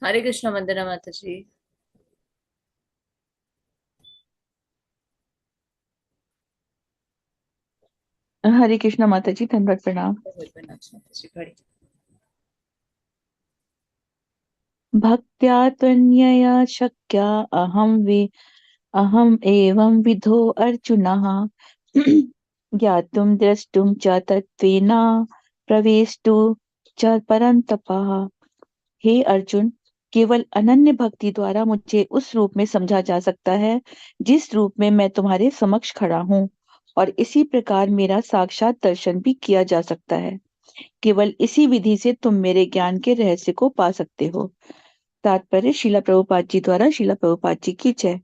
हरे कृष्ण वंदना माता जी। हरे कृष्णा माता जी, धन्यवाद, प्रणाम। वंदना माता जी बड़ी। भक्त्या त्वन्यया शक्या अहम एवं विधो अर्जुनः ज्ञातुं द्रष्टुं च तत्त्वेन प्रवेष्टु च परन्तपः। हे अर्जुन, केवल अनन्य भक्ति द्वारा मुझे उस रूप में समझा जा सकता है जिस रूप में मैं तुम्हारे समक्ष खड़ा हूँ, और इसी प्रकार मेरा साक्षात दर्शन भी किया जा सकता है। केवल इसी विधि से तुम मेरे ज्ञान के रहस्य को पा सकते हो। तात्पर्य शिला प्रभुपाद जी द्वारा, शिला प्रभुपाद जी की जय।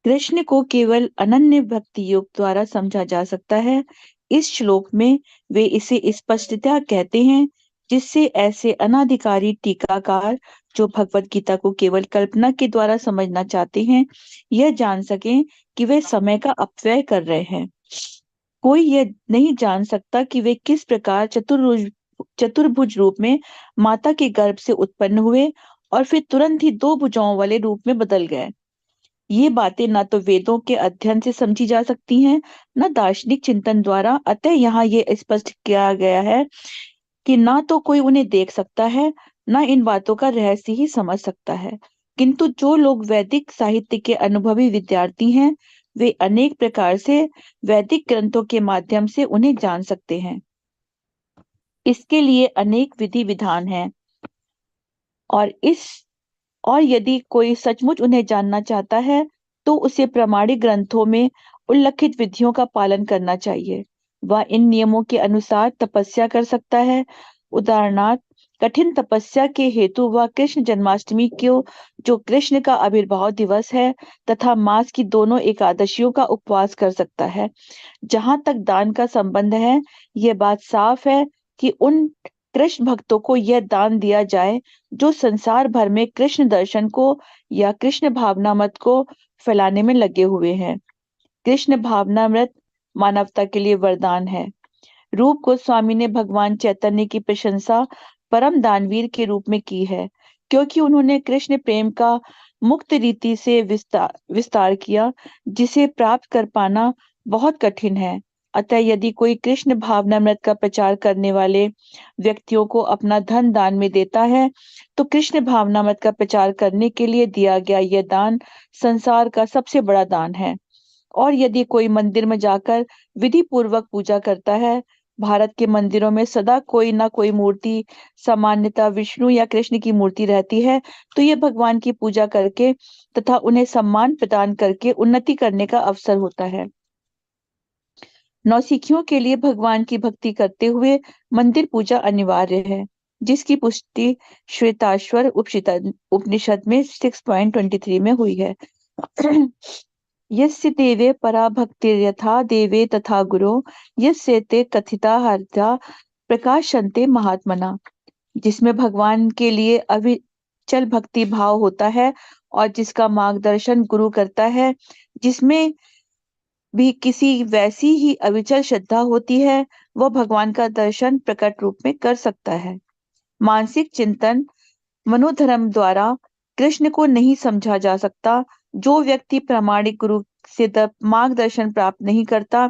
कृष्ण को केवल अनन्य भक्ति योग द्वारा समझा जा सकता है। इस श्लोक में वे इसे स्पष्टतः कहते हैं, जिससे ऐसे अनाधिकारी टीकाकार जो भगवत गीता को केवल कल्पना के द्वारा समझना चाहते हैं, यह जान सकें कि वे समय का अपव्यय कर रहे हैं। कोई यह नहीं जान सकता कि वे किस प्रकार चतुर्भुज रूप में माता के गर्भ से उत्पन्न हुए और फिर तुरंत ही दो भुजाओं वाले रूप में बदल गए। ये बातें ना तो वेदों के अध्ययन से समझी जा सकती हैं, न दार्शनिक चिंतन द्वारा। अतः यहाँ ये स्पष्ट किया गया है कि ना तो कोई उन्हें देख सकता है, ना इन बातों का रहस्य ही समझ सकता है। किंतु जो लोग वैदिक साहित्य के अनुभवी विद्यार्थी हैं, वे अनेक प्रकार से वैदिक ग्रंथों के माध्यम से उन्हें जान सकते हैं। इसके लिए अनेक विधि विधान हैं, और इस और यदि कोई सचमुच उन्हें जानना चाहता है, तो उसे प्रमाणिक ग्रंथों में उल्लिखित विधियों का पालन करना चाहिए। वह इन नियमों के अनुसार तपस्या कर सकता है। उदाहरणार्थ, कठिन तपस्या के हेतु वह कृष्ण जन्माष्टमी को, जो कृष्ण का आविर्भाव दिवस है, तथा मास की दोनों एकादशियों का उपवास कर सकता है। जहां तक दान का संबंध है, यह बात साफ है कि उन कृष्ण भक्तों को यह दान दिया जाए जो संसार भर में कृष्ण दर्शन को या कृष्ण भावनामृत को फैलाने में लगे हुए हैं। कृष्ण भावनामृत मानवता के लिए वरदान है। रूप गोस्वामी ने भगवान चैतन्य की प्रशंसा परम दानवीर के रूप में की है, क्योंकि उन्होंने कृष्ण प्रेम का मुक्त रीति से विस्तार विस्तार किया, जिसे प्राप्त कर पाना बहुत कठिन है। अतः यदि कोई कृष्ण भावनामृत का प्रचार करने वाले व्यक्तियों को अपना धन दान में देता है, तो कृष्ण भावनामृत का प्रचार करने के लिए दिया गया यह दान संसार का सबसे बड़ा दान है। और यदि कोई मंदिर में जाकर विधि पूर्वक पूजा करता है, भारत के मंदिरों में सदा कोई ना कोई मूर्ति, सामान्यतः विष्णु या कृष्ण की मूर्ति रहती है, तो ये भगवान की पूजा करके तथा उन्हें सम्मान प्रदान करके उन्नति करने का अवसर होता है। नौसिखियों के लिए भगवान की भक्ति करते हुए मंदिर पूजा अनिवार्य है, जिसकी पुष्टि श्वेताश्वर उपनिषद में 6.23 में हुई है। यस्य देवे परा भक्तिर्यथा देवे तथा गुरो यस्य ते कथिता हर्ता प्रकाशन्ते महात्मना। जिसमें भगवान के लिए अविचल भक्ति भाव होता है और जिसका मार्गदर्शन गुरु करता है, जिसमें भी किसी वैसी ही अविचल श्रद्धा होती है, वह भगवान का दर्शन प्रकट रूप में कर सकता है। मानसिक चिंतन मनोधर्म द्वारा कृष्ण को नहीं समझा जा सकता। जो व्यक्ति प्रामाणिक गुरु से मार्गदर्शन प्राप्त नहीं करता,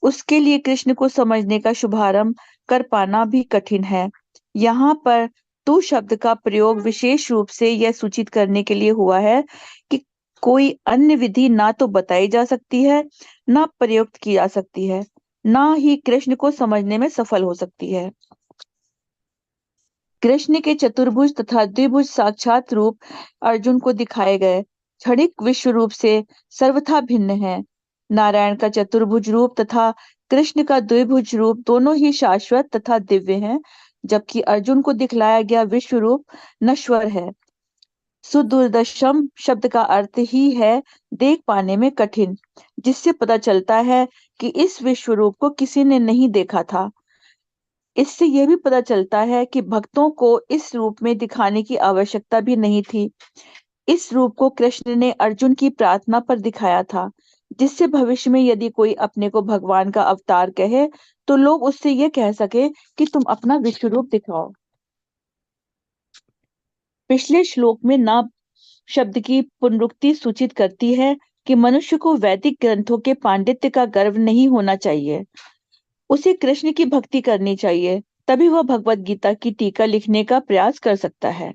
उसके लिए कृष्ण को समझने का शुभारंभ कर पाना भी कठिन है। यहाँ पर तू शब्द का प्रयोग विशेष रूप से यह सूचित करने के लिए हुआ है कि कोई अन्य विधि ना तो बताई जा सकती है, ना प्रयुक्त की जा सकती है, ना ही कृष्ण को समझने में सफल हो सकती है। कृष्ण के चतुर्भुज तथा द्विभुज साक्षात रूप अर्जुन को दिखाए गए क्षणिक विश्व रूप से सर्वथा भिन्न है। नारायण का चतुर्भुज रूप तथा कृष्ण का द्विभुज रूप दोनों ही शाश्वत तथा दिव्य हैं, जबकि अर्जुन को दिखलाया गया विश्व रूप नश्वर है। सुदुर्दशम शब्द का अर्थ ही है देख पाने में कठिन, जिससे पता चलता है कि इस विश्व रूप को किसी ने नहीं देखा था। इससे यह भी पता चलता है कि भक्तों को इस रूप में दिखाने की आवश्यकता भी नहीं थी। इस रूप को कृष्ण ने अर्जुन की प्रार्थना पर दिखाया था, जिससे भविष्य में यदि कोई अपने को भगवान का अवतार कहे, तो लोग उससे यह कह सके कि तुम अपना विश्व रूप दिखाओ। पिछले श्लोक में ना शब्द की पुनरुक्ति सूचित करती है कि मनुष्य को वैदिक ग्रंथों के पांडित्य का गर्व नहीं होना चाहिए। उसे कृष्ण की भक्ति करनी चाहिए, तभी वह भगवत गीता की टीका लिखने का प्रयास कर सकता है।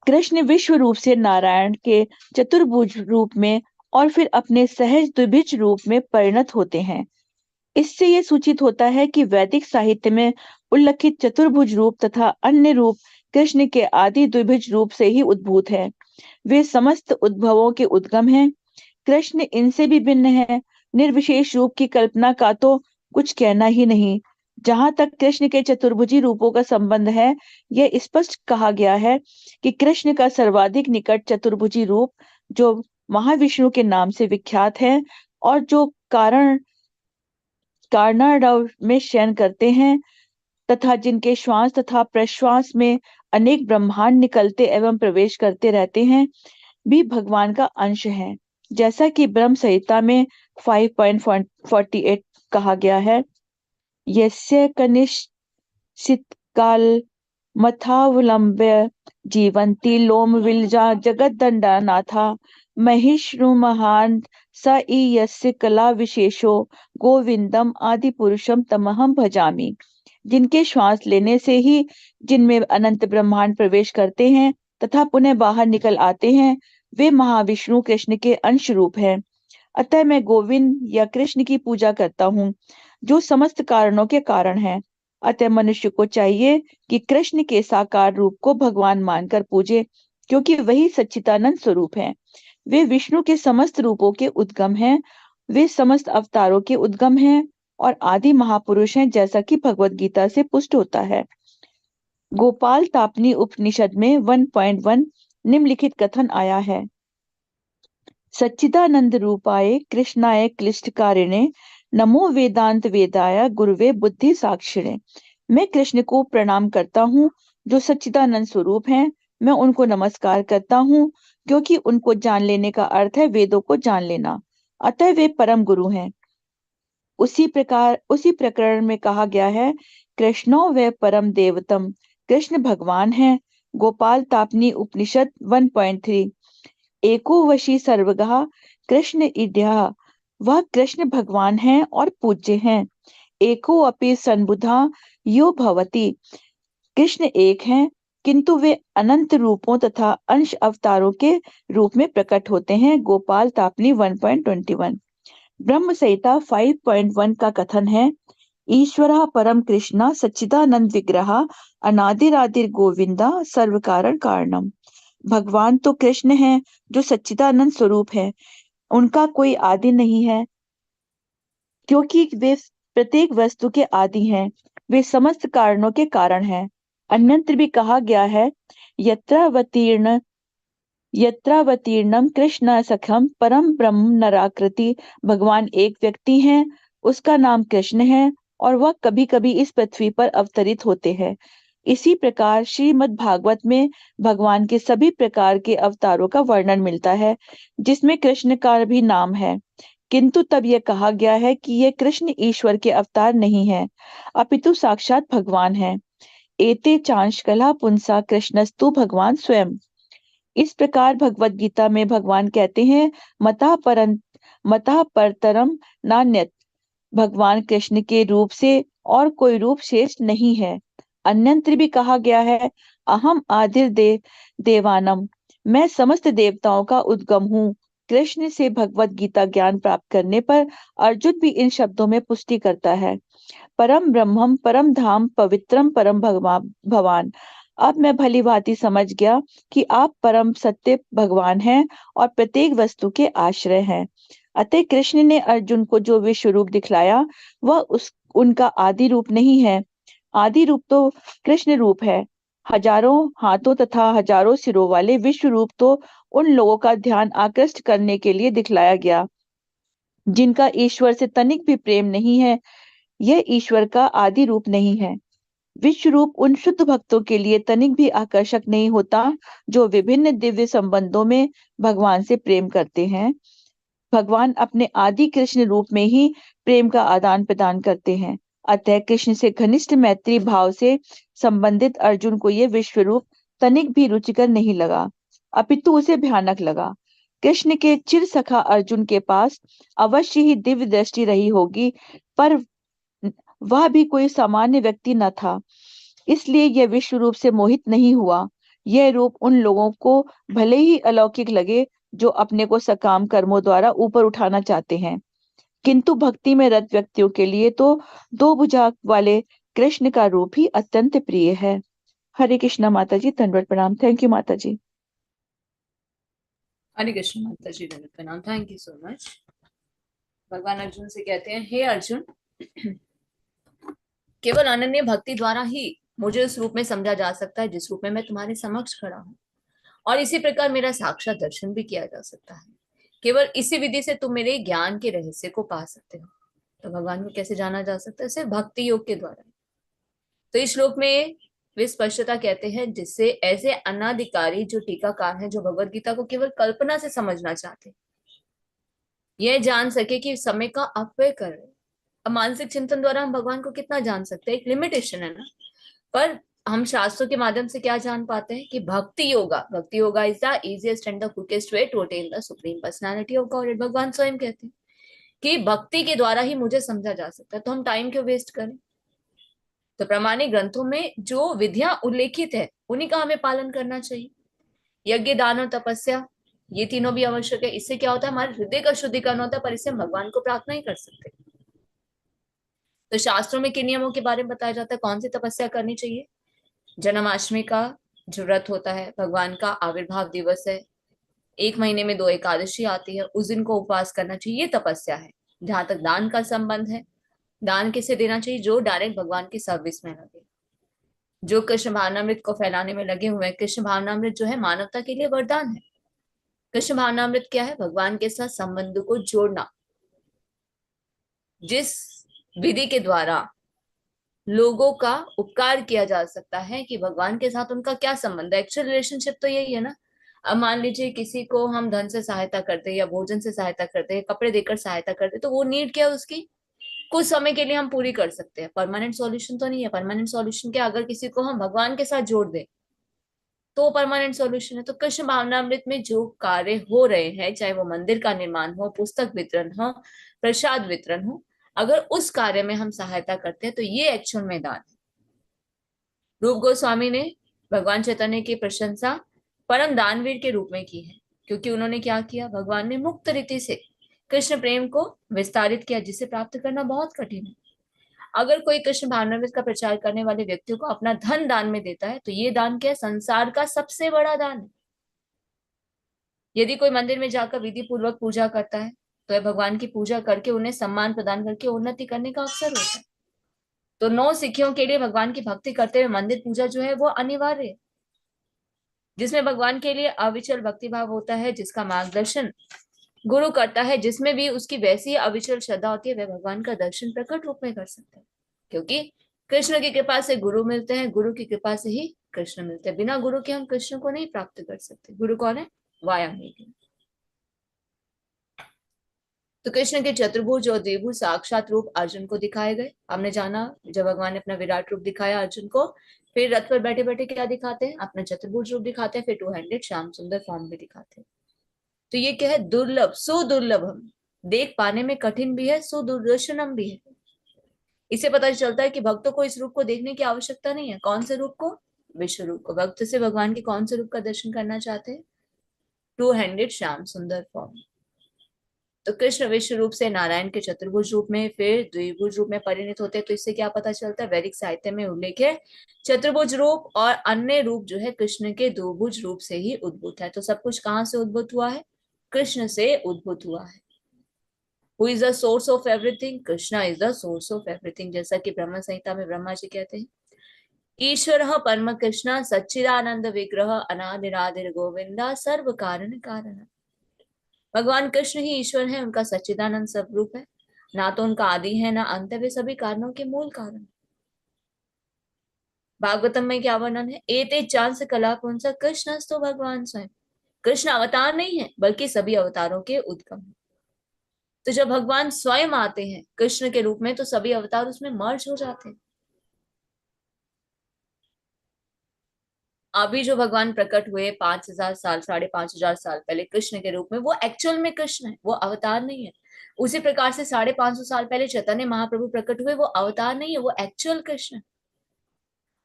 कृष्ण विश्व रूप से नारायण के चतुर्भुज रूप में और फिर अपने सहज द्विभुज रूप में परिणत होते हैं। इससे यह सूचित होता है कि वैदिक साहित्य में उल्लिखित चतुर्भुज रूप तथा अन्य रूप कृष्ण के आदि द्विभुज रूप से ही उद्भूत है। वे समस्त उद्भवों के उद्गम हैं। कृष्ण इनसे भी भिन्न है। निर्विशेष रूप की कल्पना का तो कुछ कहना ही नहीं। जहां तक कृष्ण के चतुर्भुजी रूपों का संबंध है, यह स्पष्ट कहा गया है कि कृष्ण का सर्वाधिक निकट चतुर्भुजी रूप जो महाविष्णु के नाम से विख्यात है और जो कारणारव में शयन करते हैं तथा जिनके श्वास तथा प्रश्वास में अनेक ब्रह्मांड निकलते एवं प्रवेश करते रहते हैं, भी भगवान का अंश है। जैसा कि ब्रह्म संहिता में 5.48 कहा गया है, यस्य कनिश्चित काल मथावलंब्य जीवंती लोम विलजा जगद्दंडा नाथा महिष्णु महान स यस्य कला विशेषो गोविंदम आदि पुरुषम तमहम भजामि। जिनके श्वास लेने से ही जिनमें अनंत ब्रह्मांड प्रवेश करते हैं तथा पुनः बाहर निकल आते हैं, वे महाविष्णु कृष्ण के अंश रूप हैं। अतः मैं गोविंद या कृष्ण की पूजा करता हूँ, जो समस्त कारणों के कारण है। अतः मनुष्य को चाहिए कि कृष्ण के साकार रूप को भगवान मानकर पूजे, क्योंकि वही सच्चिदानंद स्वरूप है। वे विष्णु के समस्त रूपों के उद्गम हैं। वे समस्त अवतारों के उद्गम हैं और आदि महापुरुष हैं, जैसा कि भगवत गीता से पुष्ट होता है। गोपाल तापनी उपनिषद में 1.1 निम्नलिखित कथन आया है। सच्चिदानंद रूपाय कृष्णाय क्लिष्टकारिणे नमो वेदांत वेदाय गुरुवे बुद्धि साक्षिणे। मैं कृष्ण को प्रणाम करता हूँ जो सच्चिदानंद स्वरूप हैं। मैं उनको नमस्कार करता हूँ क्योंकि उनको जान लेने का अर्थ है वेदों को जान लेना। अतः वे परम गुरु हैं। उसी प्रकरण में कहा गया है, कृष्णो वे परम देवतम। कृष्ण भगवान है। गोपाल तापनी उपनिषद 1.3 एको वशी सर्वगः कृष्ण इड्यः। वह कृष्ण भगवान हैं और पूज्य हैं। एको अपि संबुधा यो भवति। कृष्ण एक हैं, किंतु वे अनंत रूपों तथा अंश अवतारों के रूप में प्रकट होते हैं। गोपाल तापनी 1.21 ब्रह्म संहिता 5.1 का कथन है, ईश्वरः परम कृष्णा सच्चिदानंद विग्रह अनादिरादिर गोविंदा सर्व कारण कारणम। भगवान तो कृष्ण है जो सच्चिदानंद स्वरूप है। उनका कोई आदि नहीं है, क्योंकि वे प्रत्येक वस्तु के आदि हैं। वे समस्त कारणों के कारण हैं। अन्यत्र भी कहा गया है, यत्रावतीर्णम कृष्ण सखम परम ब्रह्म नराकृति। भगवान एक व्यक्ति हैं, उसका नाम कृष्ण है और वह कभी कभी इस पृथ्वी पर अवतरित होते हैं। इसी प्रकार श्रीमद् भागवत में भगवान के सभी प्रकार के अवतारों का वर्णन मिलता है, जिसमें कृष्ण का भी नाम है। किंतु तब यह कहा गया है कि ये कृष्ण ईश्वर के अवतार नहीं है, अपितु साक्षात भगवान है। एते चांशकला पुंसा कृष्णस्तु भगवान स्वयं। इस प्रकार भगवत गीता में भगवान कहते हैं, मतः परतरम नान्यत्। भगवान कृष्ण के रूप से और कोई रूप शेष नहीं है। अन्यत्र भी कहा गया है, अहम आदिर देवानम। मैं समस्त देवताओं का उद्गम हूँ। कृष्ण से भगवत गीता ज्ञान प्राप्त करने पर अर्जुन भी इन शब्दों में पुष्टि करता है, परम ब्रह्मम परम धाम पवित्रम परम भगवान। अब मैं भली भांति समझ गया कि आप परम सत्य भगवान हैं और प्रत्येक वस्तु के आश्रय हैं। अतः कृष्ण ने अर्जुन को जो विश्व रूप दिखलाया, वह उनका आदि रूप नहीं है। आदि रूप तो कृष्ण रूप है। हजारों हाथों तथा हजारों सिरों वाले विश्व रूप तो उन लोगों का ध्यान आकृष्ट करने के लिए दिखलाया गया, जिनका ईश्वर से तनिक भी प्रेम नहीं है। यह ईश्वर का आदि रूप नहीं है। विश्व रूप उन शुद्ध भक्तों के लिए तनिक भी आकर्षक नहीं होता, जो विभिन्न दिव्य संबंधों में भगवान से प्रेम करते हैं। भगवान अपने आदि कृष्ण रूप में ही प्रेम का आदान प्रदान करते हैं। अतः कृष्ण से घनिष्ठ मैत्री भाव से संबंधित अर्जुन को ये विश्व रूप तनिक भी रुचिकर नहीं लगा, अपितु उसे भयानक लगा। कृष्ण के चिर सखा अर्जुन के पास अवश्य ही दिव्य दृष्टि रही होगी, पर वह भी कोई सामान्य व्यक्ति न था, इसलिए यह विश्व रूप से मोहित नहीं हुआ। यह रूप उन लोगों को भले ही अलौकिक लगे जो अपने को सकाम कर्मों द्वारा ऊपर उठाना चाहते हैं, किंतु भक्ति में रत व्यक्तियों के लिए तो दो भुजा वाले कृष्ण का रूप ही अत्यंत प्रिय है। हरे कृष्णा माता जी, दंडवत प्रणाम। थैंक यू माता जी। हरे कृष्ण माता जी, दंडवत प्रणाम। Thank you so much. भगवान अर्जुन से कहते हैं, हे अर्जुन, केवल अनन्य भक्ति द्वारा ही मुझे उस रूप में समझा जा सकता है जिस रूप में मैं तुम्हारे समक्ष खड़ा हूँ, और इसी प्रकार मेरा साक्षात दर्शन भी किया जा सकता है। केवल इसी विधि से तुम मेरे ज्ञान के रहस्य को पा सकते हो। तो भगवान को कैसे जाना जा सकता है? सिर्फ भक्ति योग के द्वारा। तो इस श्लोक में वे स्पष्टता कहते हैं जिससे ऐसे अनाधिकारी जो टीकाकार हैं, जो भगवत गीता को केवल कल्पना से समझना चाहते, यह जान सके कि समय का अपव्यय कर रहे। अब मानसिक चिंतन द्वारा हम भगवान को कितना जान सकते हैं? एक लिमिटेशन है ना। पर हम शास्त्रों के माध्यम से क्या जान पाते हैं कि bhakti yoga is the easiest and the quickest way to attain the supreme personality of God. भगवान स्वयं कहते हैं कि भक्ति के द्वारा ही मुझे समझा जा सकता है, तो हम टाइम क्यों वेस्ट करें? तो प्रामाणिक ग्रंथों में जो विधियां उल्लेखित है उन्हीं का हमें पालन करना चाहिए। यज्ञ, दान और तपस्या, ये तीनों भी आवश्यक है। इससे क्या होता है? हमारे हृदय का शुद्धिकरण होता है, पर इससे हम भगवान को प्राप्त नहीं कर सकते। तो शास्त्रों में किन नियमों के बारे में बताया जाता है? कौन सी तपस्या करनी चाहिए? जन्माष्टमी का जो व्रत होता है, भगवान का आविर्भाव दिवस है, एक महीने में 2 एकादशी आती है, उस दिन को उपवास करना चाहिए, ये तपस्या है। जहां तक दान का संबंध है, दान किसे देना चाहिए? जो डायरेक्ट भगवान की सर्विस में लगे, जो कृष्ण भावनामृत को फैलाने में लगे हुए हैं। कृष्ण भावनामृत जो है मानवता के लिए वरदान है। कृष्ण भावनामृत क्या है? भगवान के साथ संबंध को जोड़ना, जिस विधि के द्वारा लोगों का उपकार किया जा सकता है कि भगवान के साथ उनका क्या संबंध है। एक्चुअल रिलेशनशिप तो यही है ना। अब मान लीजिए किसी को हम धन से सहायता करते हैं, या भोजन से सहायता करते हैं, कपड़े देकर सहायता करते हैं, तो वो नीड क्या है उसकी? कुछ समय के लिए हम पूरी कर सकते हैं, परमानेंट सॉल्यूशन तो नहीं है। परमानेंट सॉल्यूशन क्या? अगर किसी को हम भगवान के साथ जोड़ दें तो परमानेंट सॉल्यूशन है। तो कृष्ण भावनामृत में जो कार्य हो रहे हैं, चाहे वो मंदिर का निर्माण हो, पुस्तक वितरण हो, प्रसाद वितरण हो, अगर उस कार्य में हम सहायता करते हैं तो ये एक्चुअल में दान है। रूप गोस्वामी ने भगवान चैतन्य की प्रशंसा परम दानवीर के रूप में की है, क्योंकि उन्होंने क्या किया? भगवान ने मुक्त रीति से कृष्ण प्रेम को विस्तारित किया, जिसे प्राप्त करना बहुत कठिन है। अगर कोई कृष्ण भावनामृत का प्रचार करने वाले व्यक्तियों को अपना धन दान में देता है, तो ये दान क्या है? संसार का सबसे बड़ा दान है। यदि कोई मंदिर में जाकर विधि पूर्वक पूजा करता है, तो भगवान की पूजा करके उन्हें सम्मान प्रदान करके उन्नति करने का अवसर होता है। तो 9 सिखियों के लिए भगवान की भक्ति करते हुए मंदिर पूजा जो है वो अनिवार्य है, जिसमें भगवान के लिए अविचल भक्ति भाव होता है, जिसका मार्गदर्शन गुरु करता है, जिसमें भी उसकी वैसी अविचल श्रद्धा होती है, वह भगवान का दर्शन प्रकट रूप में कर सकता है। क्योंकि कृष्ण की कृपा से गुरु मिलते हैं, गुरु की कृपा से ही कृष्ण मिलते हैं। बिना गुरु के हम कृष्ण को नहीं प्राप्त कर सकते। गुरु कौन है? वायामी। तो कृष्ण के चतुर्भुज और द्विभुज साक्षात रूप अर्जुन को दिखाए गए। हमने जाना जब भगवान ने अपना विराट रूप दिखाया अर्जुन को, फिर रथ पर बैठे बैठे क्या दिखाते हैं? अपना चतुर्भुज रूप दिखाते हैं, फिर 2 हैंडेड श्याम सुंदर फॉर्म भी दिखाते हैं। तो ये क्या है? दुर्लभ, सुदुर्लभ, हम देख पाने में कठिन भी है, सुदूरदर्शनम भी है। इससे पता चलता है कि भक्तों को इस रूप को देखने की आवश्यकता नहीं है। कौन से रूप को? विश्व रूप को। भक्त से भगवान के कौन से रूप का दर्शन करना चाहते हैं? 2 हैंडेड श्याम सुंदर फॉर्म। तो कृष्ण विश्व रूप से नारायण के चतुर्भुज रूप में, फिर द्विभुज रूप में परिणत होते हैं। तो इससे क्या पता चलता है? वैदिक साहित्य में उल्लेख है चतुर्भुज रूप और अन्य रूप जो है कृष्ण के द्विभुज रूप से ही उद्भूत है। तो सब कुछ कहाँ से उद्भूत हुआ है? कृष्ण से उद्भूत हुआ है। Who is the source of everything? Krishna is the source of everything. जैसा कि ब्रह्म संहिता में ब्रह्मा जी कहते हैं, ईश्वर परम कृष्ण सच्चिदानंद विग्रह अनादिरादिर गोविंदा सर्व कारण कारण। भगवान कृष्ण ही ईश्वर है, उनका सच्चिदानंद स्वरूप है। ना तो उनका आदि है ना अंत है, वे सभी कारणों के मूल कारण। भागवतम में क्या वर्णन है? एते चांस कला पुंस कृष्ण तो भगवान स्वयं। कृष्ण अवतार नहीं है, बल्कि सभी अवतारों के उद्गम है। तो जब भगवान स्वयं आते हैं कृष्ण के रूप में, तो सभी अवतार उसमें मर्ज हो जाते हैं। अभी जो भगवान प्रकट हुए 5,000 साल, 5,500 साल पहले कृष्ण के रूप में, वो एक्चुअल में कृष्ण है, वो अवतार नहीं है। उसी प्रकार से 550 साल पहले चैतन्य महाप्रभु प्रकट हुए, वो अवतार नहीं है, वो एक्चुअल कृष्ण है।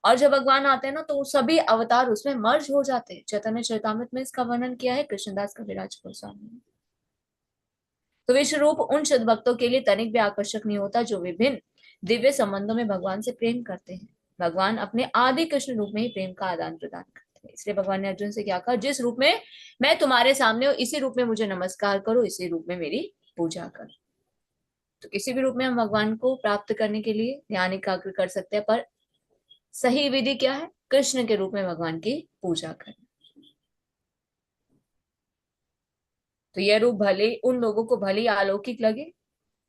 और जब भगवान आते हैं ना, तो सभी अवतार उसमें मर्ज हो जाते हैं। चैतन्य चरितामृत में इसका वर्णन किया है कृष्णदास कविराज गोस्वामी ने। तो विश्व रूप उन शुद्ध भक्तों के लिए तनिक भी आकर्षक नहीं होता जो विभिन्न दिव्य संबंधों में भगवान से प्रेम करते हैं। भगवान अपने आदि कृष्ण रूप में ही प्रेम का आदान प्रदान करते हैं। इसलिए भगवान ने अर्जुन से क्या कहा, जिस रूप में मैं तुम्हारे सामने हूं, इसी रूप में मुझे नमस्कार करो, इसी रूप में मेरी पूजा करो। तो किसी भी रूप में हम भगवान को प्राप्त करने के लिए ध्यान एकाग्र कर सकते हैं, पर सही विधि क्या है? कृष्ण के रूप में भगवान की पूजा करना। तो यह रूप भले उन लोगों को भले ही अलौकिक लगे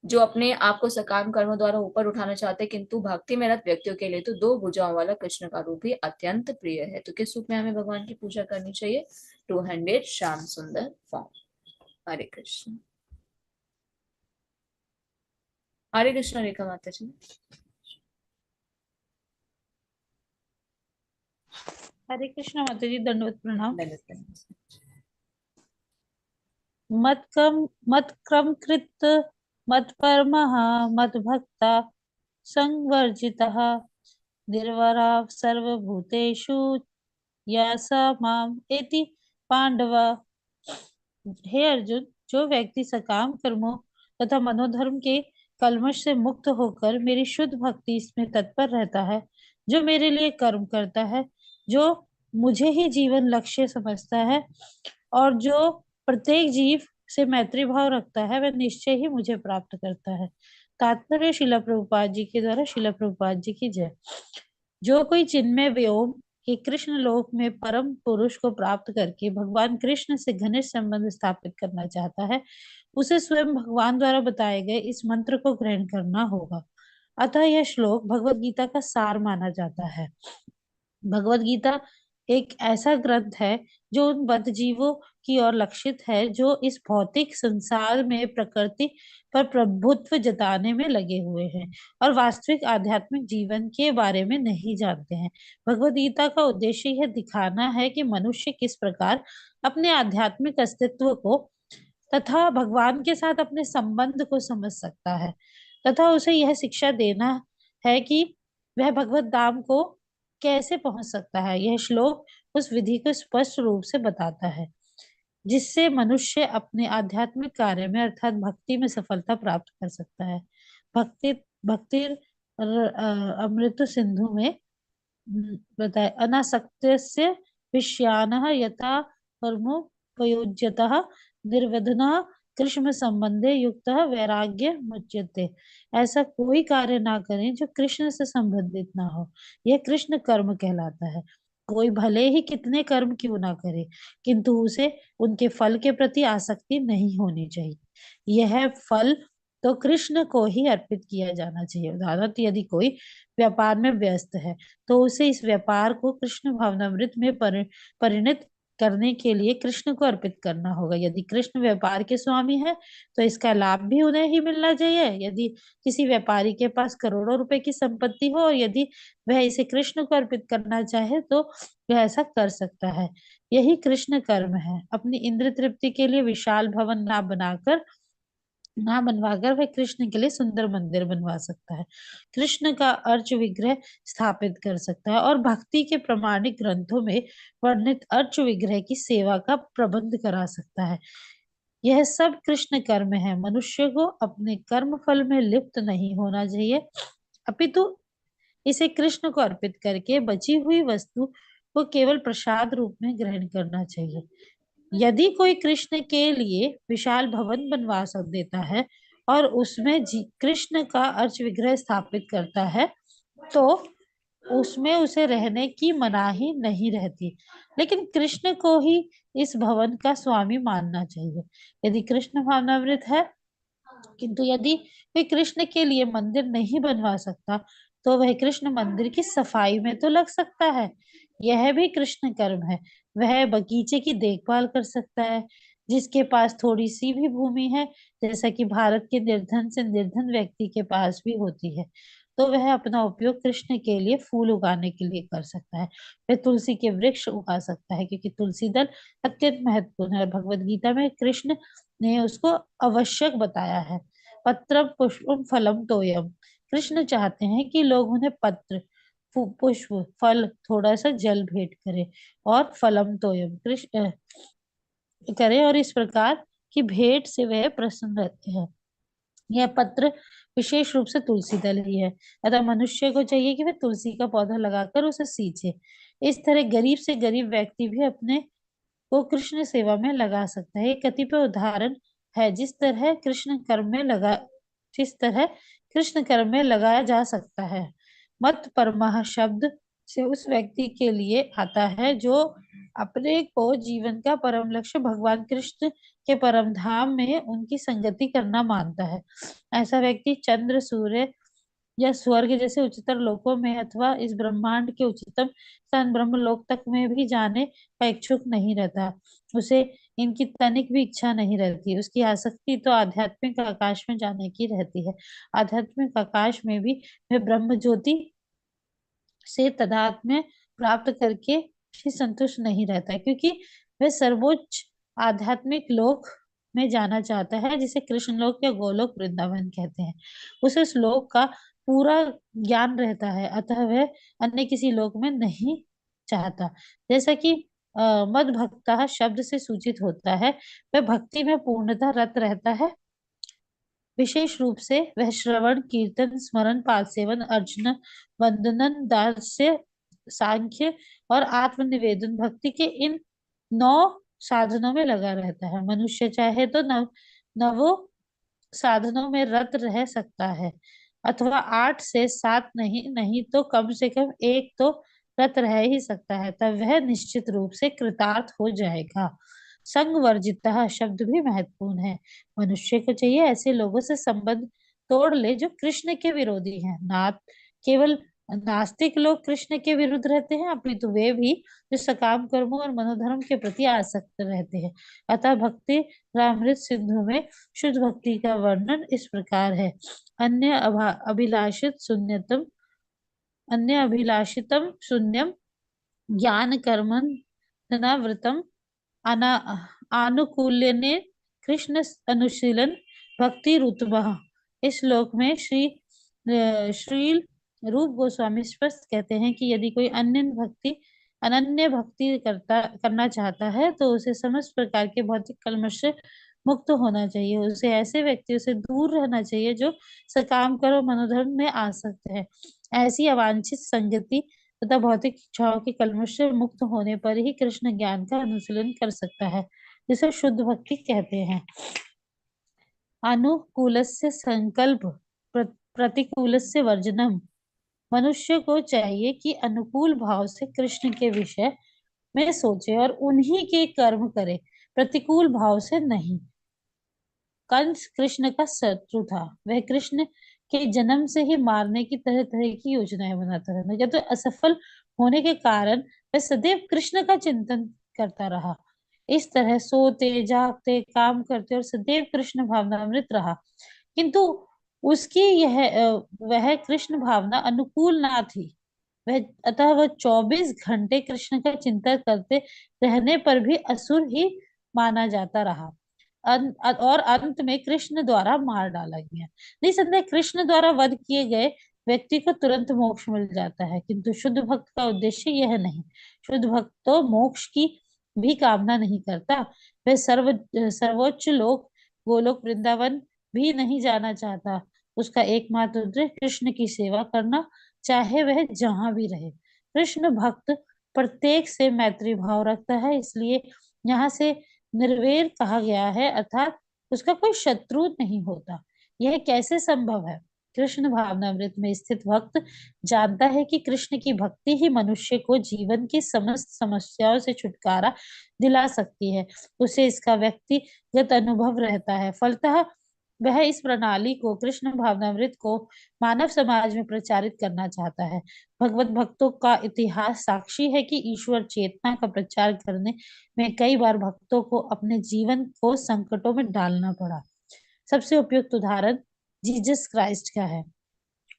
जो अपने आप को सकाम कर्मों द्वारा ऊपर उठाना चाहते हैं, किंतु भक्ति में रत व्यक्तियों के लिए तो दो भुजाओं वाला कृष्ण का रूप भी अत्यंत प्रिय है। तो किस रूप में हमें भगवान की पूजा करनी चाहिए? 200 श्याम सुंदर फॉर्म। हरे कृष्ण। हरे कृष्ण। रेखा माता जी। हरे कृष्ण माता जी, दंडवत प्रणाम। धन्यवाद। मत क्रम कृत मत परमः मत भक्ता संवर्जितः निर्वरा सर्वभूतेषु यस माम एति पांडव। हे अर्जुन, जो व्यक्ति सकाम कर्मों तथा मनोधर्म के कल्मश से मुक्त होकर मेरी शुद्ध भक्ति इसमें तत्पर रहता है, जो मेरे लिए कर्म करता है, जो मुझे ही जीवन लक्ष्य समझता है और जो प्रत्येक जीव से मैत्री भाव रखता है, वह निश्चय ही मुझे प्राप्त करता है। तात्पर्य शिला प्रभुपाद जी के द्वारा। शिला प्रभुपाद जी की जय। जो कोई चिन्मय व्योम कि कृष्ण लोक में परम पुरुष को प्राप्त करके भगवान कृष्ण से घनिष्ठ संबंध स्थापित करना चाहता है, उसे स्वयं भगवान द्वारा बताए गए इस मंत्र को ग्रहण करना होगा। अतः यह श्लोक भगवत गीता का सार माना जाता है। भगवत गीता एक ऐसा ग्रंथ है जो उन बद्ध जीवों की ओर लक्षित है जो इस भौतिक संसार में प्रकृति पर प्रभुत्व जताने में लगे हुए हैं और वास्तविक आध्यात्मिक जीवन के बारे में नहीं जानते हैं। भगवत गीता का उद्देश्य यह दिखाना है कि मनुष्य किस प्रकार अपने आध्यात्मिक अस्तित्व को तथा भगवान के साथ अपने संबंध को समझ सकता है, तथा उसे यह शिक्षा देना है कि वह भगवत धाम को कैसे पहुंच सकता है। यह श्लोक उस विधि को स्पष्ट रूप से बताता है जिससे मनुष्य अपने आध्यात्मिक कार्य में अर्थात भक्ति में सफलता प्राप्त कर सकता है। भक्ति भक्ति अमृत सिंधु में बताए, अनासक्तस्य विषयानः यथा कर्मोपयुज्यतः निर्विघ्नः कृष्ण संबंधे युक्तः वैराग्य मुच्यते। ऐसा कोई कार्य ना करें जो कृष्ण से संबंधित ना हो, यह कृष्ण कर्म कहलाता है। कोई भले ही कितने कर्म क्यों ना करे, किंतु उसे उनके फल के प्रति आसक्ति नहीं होनी चाहिए। यह फल तो कृष्ण को ही अर्पित किया जाना चाहिए। उदाहरण, यदि कोई व्यापार में व्यस्त है तो उसे इस व्यापार को कृष्ण भावनामृत में परिणत करने के लिए कृष्ण को अर्पित करना होगा। यदि कृष्ण व्यापार के स्वामी है तो इसका लाभ भी उन्हें ही मिलना चाहिए। यदि किसी व्यापारी के पास करोड़ों रुपए की संपत्ति हो और यदि वह इसे कृष्ण को अर्पित करना चाहे तो वह ऐसा कर सकता है। यही कृष्ण कर्म है। अपनी इंद्र तृप्ति के लिए विशाल भवन ना बनवाकर वह कृष्ण के लिए सुंदर मंदिर बनवा सकता है, कृष्ण का अर्च विग्रह स्थापित कर सकता है और भक्ति के प्रमाणिक ग्रंथों में वर्णित अर्च विग्रह की सेवा का प्रबंध करा सकता है। यह सब कृष्ण कर्म है। मनुष्य को अपने कर्म फल में लिप्त नहीं होना चाहिए, अपितु इसे कृष्ण को अर्पित करके बची हुई वस्तु को केवल प्रसाद रूप में ग्रहण करना चाहिए। यदि कोई कृष्ण के लिए विशाल भवन बनवा देता है और उसमें कृष्ण का अर्च विग्रह स्थापित करता है तो उसमें उसे रहने की मनाही नहीं रहती, लेकिन कृष्ण को ही इस भवन का स्वामी मानना चाहिए। यदि कृष्ण भावनामृत है किंतु यदि कोई कृष्ण के लिए मंदिर नहीं बनवा सकता तो वह कृष्ण मंदिर की सफाई में तो लग सकता है, यह भी कृष्ण कर्म है। वह बगीचे की देखभाल कर सकता है। जिसके पास थोड़ी सी भी भूमि है, जैसा कि भारत के निर्धन से निर्धन व्यक्ति के पास भी होती है, तो वह अपना उपयोग कृष्ण के लिए फूल उगाने के लिए कर सकता है। वह तुलसी के वृक्ष उगा सकता है, क्योंकि तुलसी दल अत्यंत महत्वपूर्ण है और भगवत गीता में कृष्ण ने उसको आवश्यक बताया है। पत्रम पुष्पम फलम तोयम। कृष्ण चाहते हैं कि लोग उन्हें पत्र, पुष्प, फल, थोड़ा सा जल भेंट करें, और फलम तोयम कृष्ण करें, और इस प्रकार की भेंट से वह प्रसन्न रहते हैं। यह पत्र विशेष रूप से तुलसी दल ही है। अतः मनुष्य को चाहिए कि वह तुलसी का पौधा लगाकर उसे सींचे। इस तरह गरीब से गरीब व्यक्ति भी अपने को कृष्ण सेवा में लगा सकता है। ये कतिपय उदाहरण है जिस तरह कृष्ण कर्म में लगाया जा सकता है। मत परमः शब्द से उस व्यक्ति के लिए आता है जो अपने को जीवन का परम लक्ष्य भगवान कृष्ण के परम धाम में उनकी संगति करना मानता है। ऐसा व्यक्ति चंद्र, सूर्य या स्वर्ग जैसे उच्चतर लोकों में अथवा इस ब्रह्मांड के उच्चतम स्थान ब्रह्म लोक तक में भी जाने का इच्छुक नहीं रहता। उसे इनकी तनिक भी इच्छा नहीं रहती। उसकी आसक्ति तो आध्यात्मिक आकाश में जाने की रहती है। आध्यात्मिक आकाश में भी वह ब्रह्म ज्योति से तदात्म्य प्राप्त करके ही संतुष्ट नहीं रहता, क्योंकि वह सर्वोच्च आध्यात्मिक लोक में जाना चाहता है, जिसे कृष्ण लोक या गोलोक वृंदावन कहते हैं। उसे उस लोक का पूरा ज्ञान रहता है, अतः वह अन्य किसी लोक में नहीं चाहता। जैसा कि मद भक्ता शब्द से सूचित होता है, वह भक्ति में पूर्णतः रत रहता है। विशेष रूप से वह श्रवण, कीर्तन, स्मरण, पाद सेवन, अर्चना, वंदनन, दास्य, सांख्य और आत्मनिवेदन भक्ति के इन 9 साधनों में लगा रहता है। मनुष्य चाहे तो नवों साधनों में रत रह सकता है, अथवा 8 से 7 नहीं, नहीं तो कम से कम एक तो रत रह ही सकता है, तब वह निश्चित रूप से कृतार्थ हो जाएगा। संग वर्जितः शब्द भी महत्वपूर्ण है। मनुष्य को चाहिए ऐसे लोगों से संबंध तोड़ ले जो कृष्ण के विरोधी हैं। ना केवल नास्तिक लोग कृष्ण के विरुद्ध रहते हैं, अपितु वे भी जो सकाम कर्मों और मनोधर्म के प्रति आसक्त रहते हैं। अतः भक्ति रामृत सिंधु में शुद्ध भक्ति का वर्णन इस प्रकार है। अन्य अभिलाषितम शून्यम ज्ञान कर्मन व्रतम अना आनुकूल्यने कृष्ण अनुशीलन भक्ति रुतबः। इस श्लोक में श्री रूप गोस्वामी स्पष्ट कहते हैं कि यदि कोई अनन्य भक्ति करना चाहता है तो उसे समस्त प्रकार के भौतिक कलमश से मुक्त होना चाहिए। उसे ऐसे व्यक्तियों से दूर रहना चाहिए जो सकाम कर्म मनोधर्म में आसक्त है। ऐसी अवांछित संगति तथा भौतिक इच्छाओं के कलमुष से मुक्त होने पर ही कृष्ण ज्ञान का अनुशीलन कर सकता है, जिसे शुद्ध भक्ति कहते हैं। अनुकूलस्य संकल्प प्रतिकूलस्य वर्जनम। मनुष्य को चाहिए कि अनुकूल भाव से कृष्ण के विषय में सोचे और उन्हीं के कर्म करे, प्रतिकूल भाव से नहीं। कंस कृष्ण का शत्रु था। वह कृष्ण के जन्म से ही मारने की तरह तरह की योजनाएं बनाता रहा, मगर तो असफल होने के कारण वह सदैव कृष्ण का चिंतन करता रहा। इस तरह सोते जागते काम करते और सदैव कृष्ण भावनामृत रहा, किंतु उसकी वह कृष्ण भावना अनुकूल ना थी। वह 24 घंटे कृष्ण का चिंतन करते रहने पर भी असुर ही माना जाता रहा और अंत में कृष्ण द्वारा मार डाला गया। निसंदेह कृष्ण द्वारा वध किए गए व्यक्ति को तुरंत मोक्ष मिल जाता है, किंतु शुद्ध भक्त का उद्देश्य यह नहीं। शुद्ध भक्त तो मोक्ष की भी कामना नहीं करता। वह सर्वोच्च लोक गोलोक वृंदावन भी नहीं जाना चाहता। उसका एकमात्र उद्देश्य कृष्ण की सेवा करना, चाहे वह जहां भी रहे। कृष्ण भक्त प्रत्येक से मैत्री भाव रखता है, इसलिए यहाँ से निर्वैर कहा गया है, अर्थात उसका कोई शत्रु नहीं होता। यह कैसे संभव है? कृष्ण भावनामृत में स्थित भक्त जानता है कि कृष्ण की भक्ति ही मनुष्य को जीवन की समस्त समस्याओं से छुटकारा दिला सकती है। उसे इसका व्यक्तिगत अनुभव रहता है। फलतः वह इस प्रणाली को, कृष्ण भावनामृत को मानव समाज में प्रचारित करना चाहता है। भगवत भक्तों का इतिहास साक्षी है कि ईश्वर चेतना का प्रचार करने में कई बार भक्तों को अपने जीवन को संकटों में डालना पड़ा। सबसे उपयुक्त उदाहरण जीसस क्राइस्ट का है।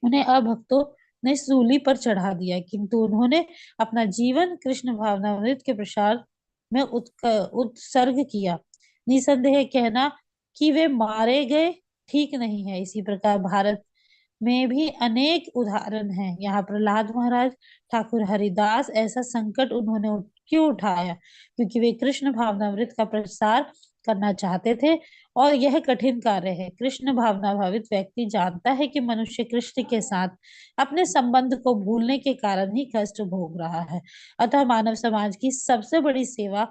उन्हें अभक्तों ने सूली पर चढ़ा दिया, किंतु उन्होंने अपना जीवन कृष्ण भावनामृत के प्रसार में उत्सर्ग किया। निसंदेह कहना कि वे मारे गए ठीक नहीं है। इसी प्रकार भारत में भी अनेक उदाहरण हैं। यहाँ प्रहलाद महाराज, ठाकुर हरिदास, ऐसा संकट उन्होंने क्यों उठाया? क्योंकि वे कृष्ण भावनामृत का प्रसार करना चाहते थे, और यह कठिन कार्य है। कृष्ण भावना भावित व्यक्ति जानता है कि मनुष्य कृष्ण के साथ अपने संबंध को भूलने के कारण ही कष्ट भोग रहा है। अतः मानव समाज की सबसे बड़ी सेवा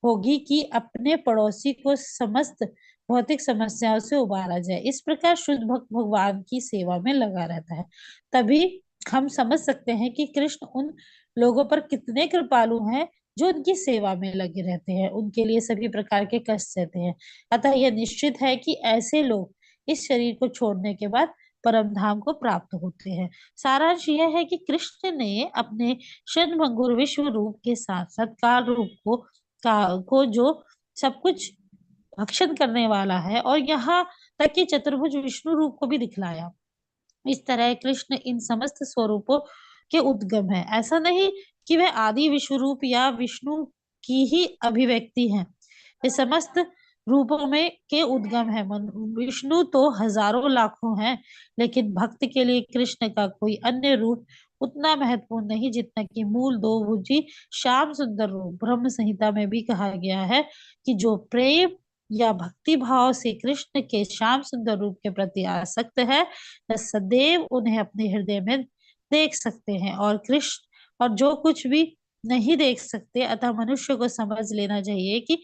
होगी कि अपने पड़ोसी को समस्त भौतिक समस्याओं से उबारा जाए। इस प्रकार शुद्ध भक्त भगवान की सेवा में लगा रहता है। तभी हम समझ सकते हैं कि कृष्ण उन लोगों पर कितने कृपालु हैं जो उनकी सेवा में लगे रहते हैं, उनके लिए सभी प्रकार के कष्ट सहते हैं। अतः यह निश्चित है कि ऐसे लोग इस शरीर को छोड़ने के बाद परम धाम को प्राप्त होते हैं। सारांश यह है कि कृष्ण ने अपने क्षणभंगुर विश्व रूप के साथ साथ काल रूप को जो सब कुछ भक्षण करने वाला है, और यहाँ तक कि चतुर्भुज विष्णु रूप को भी दिखलाया। इस तरह कृष्ण इन समस्त स्वरूपों के उद्गम है। ऐसा नहीं कि वह आदि विश्व रूप या विष्णु की ही अभिव्यक्ति है। ये समस्त रूपों में के उद्गम है। विष्णु तो हजारों लाखों हैं, लेकिन भक्त के लिए कृष्ण का कोई अन्य रूप उतना महत्वपूर्ण नहीं जितना कि मूल दो भुजी श्याम सुंदर रूप। ब्रह्म संहिता में भी कहा गया है कि जो प्रेम या भक्ति भाव से कृष्ण के श्याम सुंदर रूप के प्रति आसक्त है, वह सदैव उन्हें अपने हृदय में देख सकते हैं। और कृष्ण और जो कुछ भी नहीं देख सकते। अतः मनुष्य को समझ लेना चाहिए कि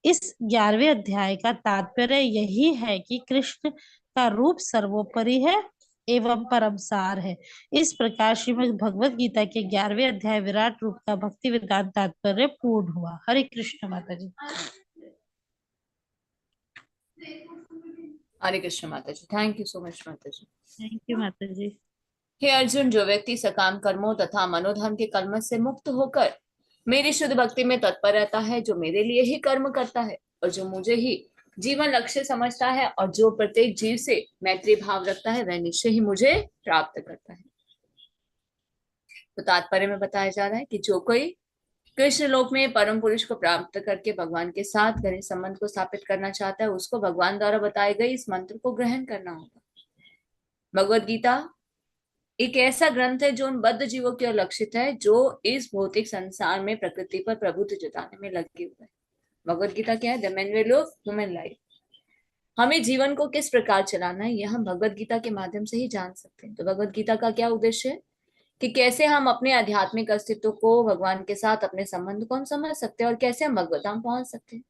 इस 11वें अध्याय का तात्पर्य यही है कि कृष्ण का रूप सर्वोपरि है एवं परम सार है। इस प्रकार श्रीमद् भगवत गीता के 11वें अध्याय विराट रूप का भक्ति वेदांत तात्पर्य पूर्ण हुआ। हरे कृष्ण माता जी। हरे कृष्ण माता जी। थैंक यू सो मच माता जी। थैंक यू माता जी। हे अर्जुन, जो व्यक्ति सकाम कर्मों तथा मनोधर्म के कलमश से मुक्त होकर मेरी शुद्ध भक्ति में तत्पर रहता है, जो मेरे लिए ही कर्म करता है और जो मुझे ही जीवन लक्ष्य समझता है और जो प्रत्येक जीव से मैत्री भाव रखता है, वह निश्चय ही मुझे प्राप्त करता है। तो तात्पर्य में बताया जा रहा है कि जो कोई कृष्ण लोक में परम पुरुष को प्राप्त करके भगवान के साथ घनिष्ठ संबंध को स्थापित करना चाहता है, उसको भगवान द्वारा बताए गए इस मंत्र को ग्रहण करना होगा। भगवत गीता एक ऐसा ग्रंथ है जो उन बद्ध जीवों की ओर लक्षित है जो इस भौतिक संसार में प्रकृति पर प्रभुत्व जताने में लगे हुए हैं। भगवत गीता क्या है? The manual of human life. हमें जीवन को किस प्रकार चलाना है, यह हम भगवत गीता के माध्यम से ही जान सकते हैं। तो भगवत गीता का क्या उद्देश्य है कि कैसे हम अपने आध्यात्मिक अस्तित्व को, भगवान के साथ अपने संबंध को हम समझ सकते हैं और कैसे हम भगवत धाम पहुंच सकते हैं।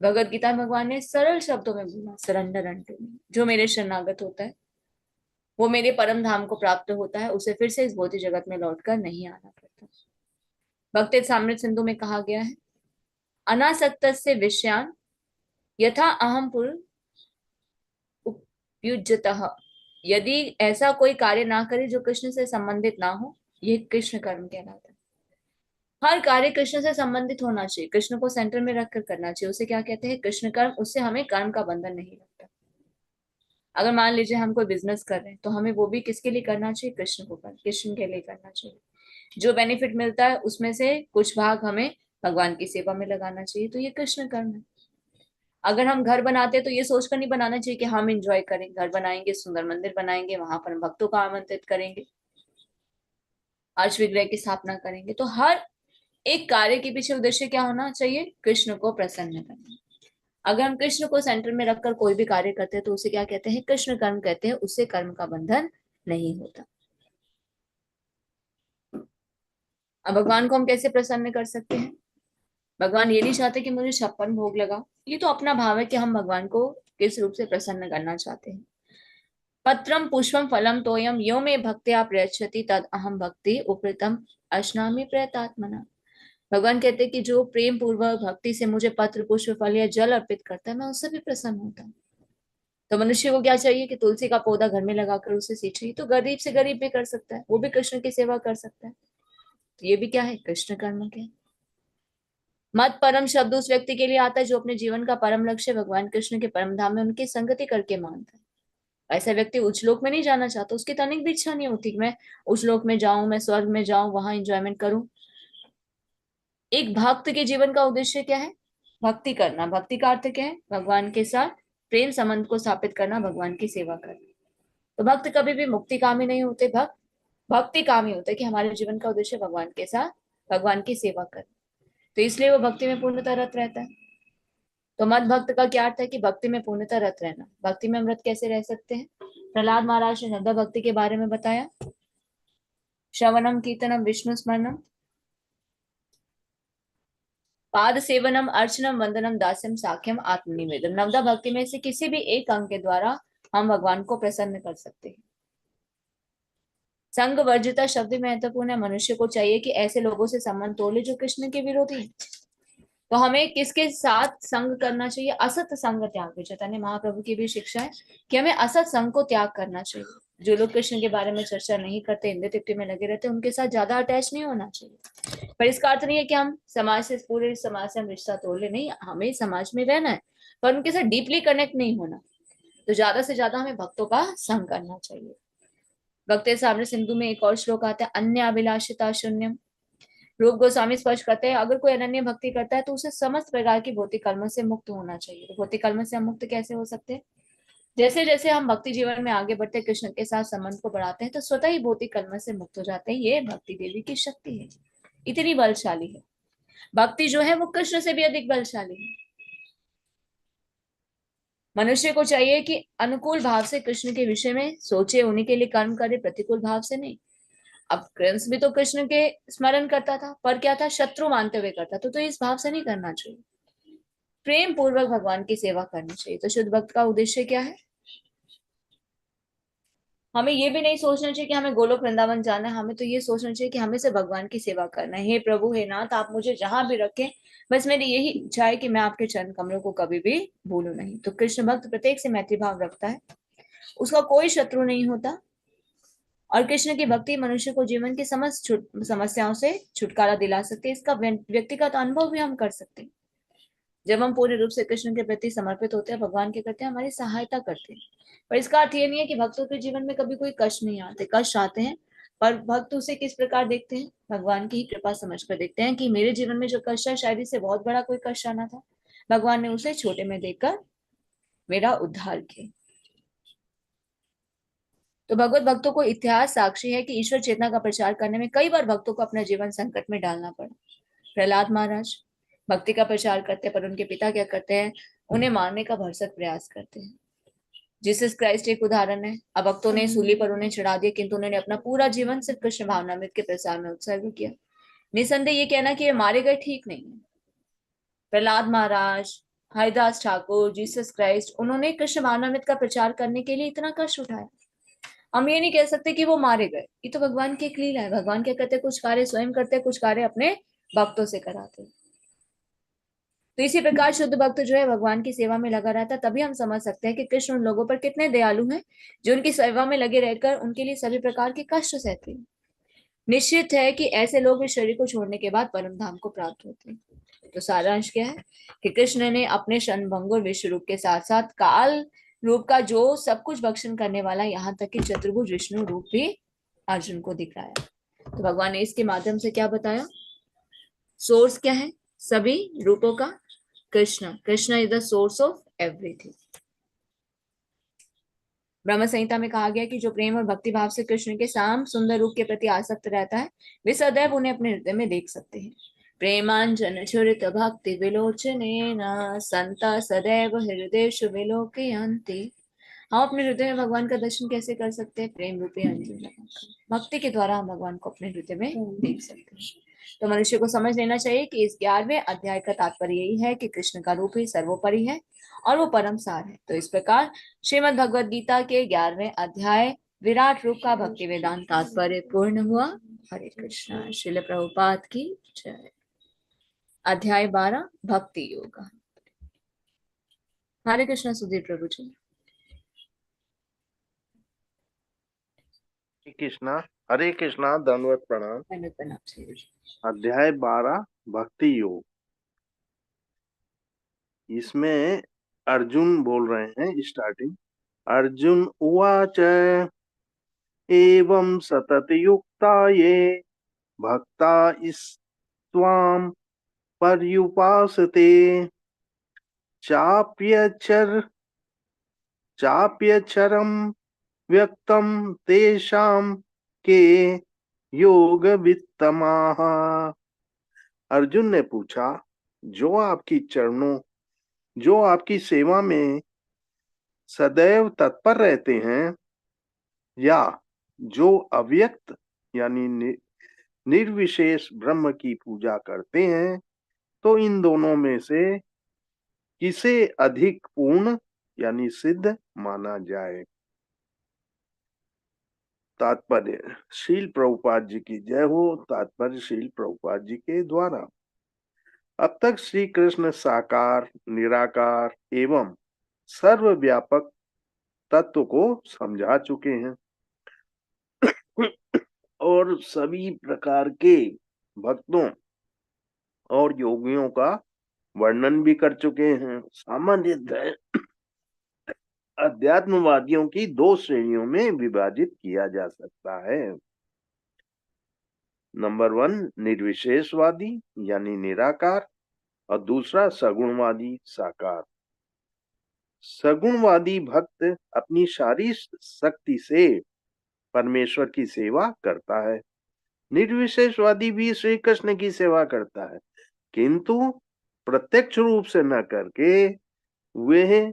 भगवत गीता में भगवान ने सरल शब्दों में बोला, सरेंडर अनटू मी। जो मेरे शरणागत होता है वो मेरे परम धाम को प्राप्त होता है, उसे फिर से इस भौतिक जगत में लौटकर नहीं आना पड़ता। भक्ति सिंधु में कहा गया है, अनासक्त से विषयान यथा अहम पुर उपयुज्यतः। यदि ऐसा कोई कार्य ना करे जो कृष्ण से संबंधित ना हो, यह कृष्ण कर्म कहलाता है। हर कार्य कृष्ण से संबंधित होना चाहिए, कृष्ण को सेंटर में रखकर करना चाहिए। उसे क्या कहते हैं? कृष्ण कर्म। उससे हमें कर्म का बंधन नहीं लगता। अगर मान लीजिए हम कोई बिजनेस कर रहे हैं तो हमें वो भी किसके लिए करना चाहिए? कृष्ण के लिए करना चाहिए। जो बेनिफिट मिलता है उसमें से कुछ भाग हमें भगवान की सेवा में लगाना चाहिए। तो ये कृष्ण कर्म है। अगर हम घर बनाते हैं तो ये सोचकर नहीं बनाना चाहिए कि हम इंजॉय करें, घर बनाएंगे, सुंदर मंदिर बनाएंगे, वहां पर हम भक्तों को आमंत्रित करेंगे, अर्श विग्रह की स्थापना करेंगे। तो हर एक कार्य के पीछे उद्देश्य क्या होना चाहिए? कृष्ण को प्रसन्न करना। अगर हम कृष्ण को सेंटर में रखकर कोई भी कार्य करते हैं तो उसे क्या कहते हैं? कृष्ण कर्म कहते हैं। उससे कर्म का बंधन नहीं होता। अब भगवान को हम कैसे प्रसन्न कर सकते हैं? भगवान ये नहीं चाहते कि मुझे 56 भोग लगा। ये तो अपना भाव है कि हम भगवान को किस रूप से प्रसन्न करना चाहते हैं। पत्रम पुष्पम फलम तोयम यो में भक्त्या प्रयच्छति तद अहम भक्ति उपृतम अश्नामि प्रयतात्मना। भगवान कहते हैं कि जो प्रेम पूर्वक भक्ति से मुझे पत्र, पुष्प, फल या जल अर्पित करता है, मैं उससे भी प्रसन्न होता हूँ। तो मनुष्य को क्या चाहिए कि तुलसी का पौधा घर में लगाकर उसे सींचे। तो गरीब से गरीब भी कर सकता है, वो भी कृष्ण की सेवा कर सकता है। तो ये भी क्या है? कृष्ण कर्म के। मत परम शब्द उस व्यक्ति के लिए आता है जो अपने जीवन का परम लक्ष्य भगवान कृष्ण के परम धाम में उनकी संगति करके मानता है। ऐसा व्यक्ति उच्च लोक में नहीं जाना चाहता, उसकी तो अनेक भी इच्छा नहीं होती कि मैं उच्च लोक में जाऊं, मैं स्वर्ग में जाऊं, वहां एंजॉयमेंट करूं। एक भक्त के जीवन का उद्देश्य क्या है? भक्ति करना। भक्ति का अर्थ क्या है? भगवान के साथ प्रेम संबंध को स्थापित करना, भगवान की सेवा करना। तो भक्त कभी भी मुक्ति कामी नहीं होते, भक्त भक्ति कामी होते, कि हमारे जीवन का उद्देश्य भगवान के साथ भगवान की सेवा करना। तो इसलिए वो भक्ति में पूर्णतः रत रहता है। तो मत भक्त का क्या अर्थ है? कि भक्ति में पूर्णतः रत रहना। भक्ति में हम रत कैसे रह सकते हैं? प्रहलाद महाराज ने श्रद्धा भक्ति के बारे में बताया। श्रवणम कीर्तनम विष्णु स्मरणम पाद सेवनम अर्चनम वंदनम दास्यम साख्यम आत्मनिवेदन। नवदा भक्ति में से किसी भी एक अंग के द्वारा हम भगवान को प्रसन्न कर सकते हैं। संग वर्जिता शब्द भी महत्वपूर्ण है। मनुष्य को चाहिए कि ऐसे लोगों से संबंध तोड़ ले जो कृष्ण के विरोधी हैं। तो हमें किसके साथ संग करना चाहिए? असत संग त्याग। चैतन्य महाप्रभु की भी शिक्षा है कि हमें असत संग को त्याग करना चाहिए। जो लोग कृष्ण के बारे में चर्चा नहीं करते, हिंदी तिप्टी में लगे रहते, उनके साथ ज्यादा अटैच नहीं होना चाहिए। पर इसका अर्थ नहीं है कि हम समाज से, पूरे समाज से हम रिश्ता तोड़ ले, नहीं, हमें समाज में रहना है पर उनके साथ डीपली कनेक्ट नहीं होना। तो ज्यादा से ज्यादा हमें भक्तों का संग करना चाहिए। भक्ति सामने सिंधु में एक और श्लोक आता है, अन्य अभिलाषिता शून्यम। रूप गोस्वामी स्पष्ट करते हैं, अगर कोई अनन्य भक्ति करता है तो उसे समस्त प्रकार की भौतिक कर्मों से मुक्त होना चाहिए। तो भौतिक कर्मों से हम मुक्त कैसे हो सकते हैं? जैसे जैसे हम भक्ति जीवन में आगे बढ़ते, कृष्ण के साथ संबंध को बढ़ाते हैं, तो स्वतः ही भौतिक कर्म से मुक्त हो जाते हैं। ये भक्ति देवी की शक्ति है, इतनी बलशाली है। भक्ति जो है वो कृष्ण से भी अधिक बलशाली है। मनुष्य को चाहिए कि अनुकूल भाव से कृष्ण के विषय में सोचे, उन्हीं के लिए कर्म करे, प्रतिकूल भाव से नहीं। अब कंस भी तो कृष्ण के स्मरण करता था, पर क्या था? शत्रु मानते हुए करता था। तो इस भाव से नहीं करना चाहिए। प्रेम पूर्वक भगवान की सेवा करनी चाहिए। तो शुद्ध भक्त का उद्देश्य क्या है? हमें ये भी नहीं सोचना चाहिए कि हमें गोलोक वृंदावन जाना है। हमें तो ये सोचना चाहिए कि हमें से भगवान की सेवा करना है। हे प्रभु, हे नाथ, आप मुझे जहां भी रखें, बस मेरी यही इच्छा है कि मैं आपके चरण कमलों को कभी भी भूलूं नहीं। तो कृष्ण भक्त प्रत्येक से मैत्री भाव रखता है, उसका कोई शत्रु नहीं होता। और कृष्ण की भक्ति मनुष्य को जीवन की समस्त समस्याओं से छुटकारा दिला सकते हैं। इसका व्यक्तिगत अनुभव भी हम कर सकते हैं। जब हम पूर्ण रूप से कृष्ण के प्रति समर्पित होते हैं, भगवान के करते हैं, हमारी सहायता करते हैं। पर इसका अर्थ ये नहीं है कि भक्तों के जीवन में कभी कोई कष्ट नहीं आते। कष्ट आते हैं, पर भक्त उसे किस प्रकार देखते हैं? भगवान की ही कृपा समझकर देखते हैं कि मेरे जीवन में जो कष्ट है, शायद इससे बहुत बड़ा कोई कष्ट आना था, भगवान ने उसे छोटे में देखकर मेरा उद्धार किया। तो भगवत भक्तों को इतिहास साक्षी है कि ईश्वर चेतना का प्रचार करने में कई बार भक्तों को अपना जीवन संकट में डालना पड़ा। प्रहलाद महाराज भक्ति का प्रचार करते हैं, पर उनके पिता क्या करते हैं? उन्हें मारने का भरसक प्रयास करते हैं। जीसस क्राइस्ट एक उदाहरण है। अब भक्तों ने सूली पर उन्हें चढ़ा दिया, किंतु उन्होंने अपना पूरा जीवन सिर्फ कृष्ण भावनामृत के प्रसार में उत्सर्ग किया। निसंदेह ये कहना कि ये मारे गए ठीक नहीं है। प्रहलाद महाराज, हरिदास ठाकुर, जीसस क्राइस्ट, उन्होंने कृष्ण भावनामृत का प्रचार करने के लिए इतना कष्ट उठाया। हम ये नहीं कह सकते कि वो मारे गए। ये तो भगवान की एक लीला है। भगवान क्या करते हैं? कुछ कार्य स्वयं करते हैं, कुछ कार्य अपने भक्तों से कराते हैं। तो इसी प्रकार शुद्ध भक्त जो है भगवान की सेवा में लगा रहता है। तभी हम समझ सकते हैं कि कृष्ण उन लोगों पर कितने दयालु हैं जो उनकी सेवा में लगे रहकर उनके लिए सभी प्रकार के कष्ट सहते हैं। निश्चित है कि ऐसे लोग इस शरीर को छोड़ने के बाद परम धाम को प्राप्त होते हैं। तो सारांश क्या है? कि कृष्ण ने अपने क्षणभंगुर विश्व रूप के साथ साथ काल रूप का जो सब कुछ भक्षण करने वाला, यहाँ तक कि चतुर्भुज विष्णु रूप भी अर्जुन को दिखाया। तो भगवान ने इसके माध्यम से क्या बताया? सोर्स क्या है सभी रूपों का? Krishna. Krishna is the source of everything. ब्रह्म संहिता में कहा गया कि जो प्रेम और भक्ति भाव से कृष्ण के साम सुंदर रूप के प्रति आसक्त रहता है, वे सदैव उन्हें अपने हृदय में देख सकते हैं। प्रेमांजन छुरित भक्ति विलोचनेन संता सदैव हृदयेषु विलोकयन्ति। हम अपने हृदय में भगवान का दर्शन कैसे कर सकते हैं? प्रेम रूपी अंजन लगाकर। भक्ति के द्वारा हम भगवान को अपने हृदय में देख सकते हैं। तो मनुष्य को समझ लेना चाहिए कि इस 11वें अध्याय का तात्पर्य यही है कि कृष्ण का रूप ही सर्वोपरि है और वो परम सार है। तो इस प्रकार श्रीमद् भगवद गीता के 11वें अध्याय विराट रूप का भक्ति वेदांत तात्पर्य पूर्ण हुआ। हरे कृष्णा। श्रील प्रभुपाद की जय। अध्याय 12 भक्ति योग। हरे कृष्णा सुधीर प्रभु जी। कृष्णा। हरे कृष्णा। दंडवत प्रणाम। अध्याय 12 भक्ति योग। इसमें अर्जुन बोल रहे हैं स्टार्टिंग अर्जुन उवाच एवं सततयुक्ता ये भक्ता त्वां पर्युपासते चाप्यक्षरं व्यक्तं तेषां के योगवित्तमाः। अर्जुन ने पूछा, जो आपकी सेवा में सदैव तत्पर रहते हैं, या जो अव्यक्त यानी निर्विशेष ब्रह्म की पूजा करते हैं, तो इन दोनों में से किसे अधिक पूर्ण यानी सिद्ध माना जाए। तात्पर्य। श्रील प्रभुपाद जी की जय हो। तात्पर्य श्रील प्रभुपाद जी के द्वारा। अब तक श्री कृष्ण साकार, निराकार एवं सर्वव्यापक तत्व को समझा चुके हैं और सभी प्रकार के भक्तों और योगियों का वर्णन भी कर चुके हैं। सामान्य अध्यात्मवादियों की दो श्रेणियों में विभाजित किया जा सकता है। नंबर 1 निर्विशेषवादी यानी निराकार, और दूसरा सगुणवादी साकार। सगुणवादी भक्त अपनी सारी शक्ति से परमेश्वर की सेवा करता है। निर्विशेषवादी भी श्री कृष्ण की सेवा करता है, किंतु प्रत्यक्ष रूप से न करके वह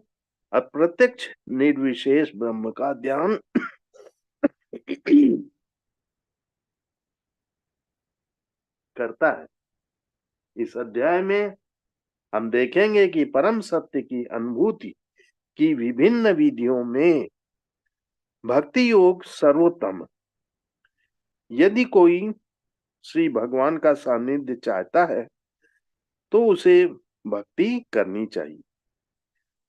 अप्रत्यक्ष निर्विशेष ब्रह्म का ध्यान करता है। इस अध्याय में हम देखेंगे कि परम सत्य की अनुभूति की विभिन्न विधियों में भक्ति योग सर्वोत्तम। यदि कोई श्री भगवान का सानिध्य चाहता है तो उसे भक्ति करनी चाहिए।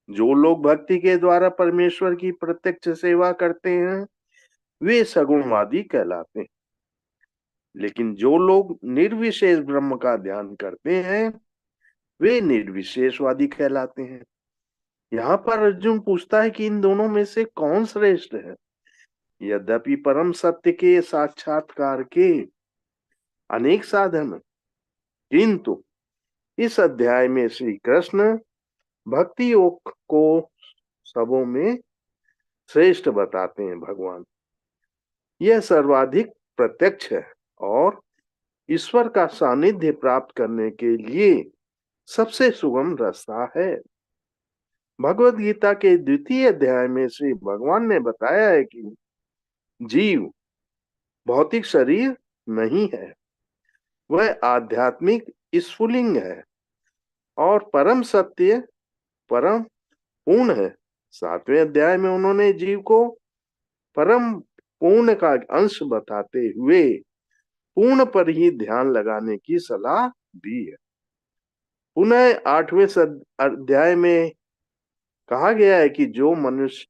जो लोग भक्ति के द्वारा परमेश्वर की प्रत्यक्ष सेवा करते हैं वे सगुणवादी कहलाते हैं, लेकिन जो लोग निर्विशेष ब्रह्म का ध्यान करते हैं वे निर्विशेषवादी कहलाते हैं। यहाँ पर अर्जुन पूछता है कि इन दोनों में से कौन श्रेष्ठ है। यद्यपि परम सत्य के साक्षात्कार के अनेक साधन, किंतु इस अध्याय में श्री कृष्ण भक्ति योग को सबों में श्रेष्ठ बताते हैं। भगवान यह सर्वाधिक प्रत्यक्ष है और ईश्वर का सानिध्य प्राप्त करने के लिए सबसे सुगम रास्ता है। भगवत गीता के 2य अध्याय में श्री भगवान ने बताया है कि जीव भौतिक शरीर नहीं है, वह आध्यात्मिक स्फुलिंग है और परम सत्य परम पूर्ण है। 7वें अध्याय में उन्होंने जीव को परम पूर्ण का अंश बताते हुए पूर्ण पर ही ध्यान लगाने की सलाह दी है। पुनः 8वें अध्याय में कहा गया है कि जो मनुष्य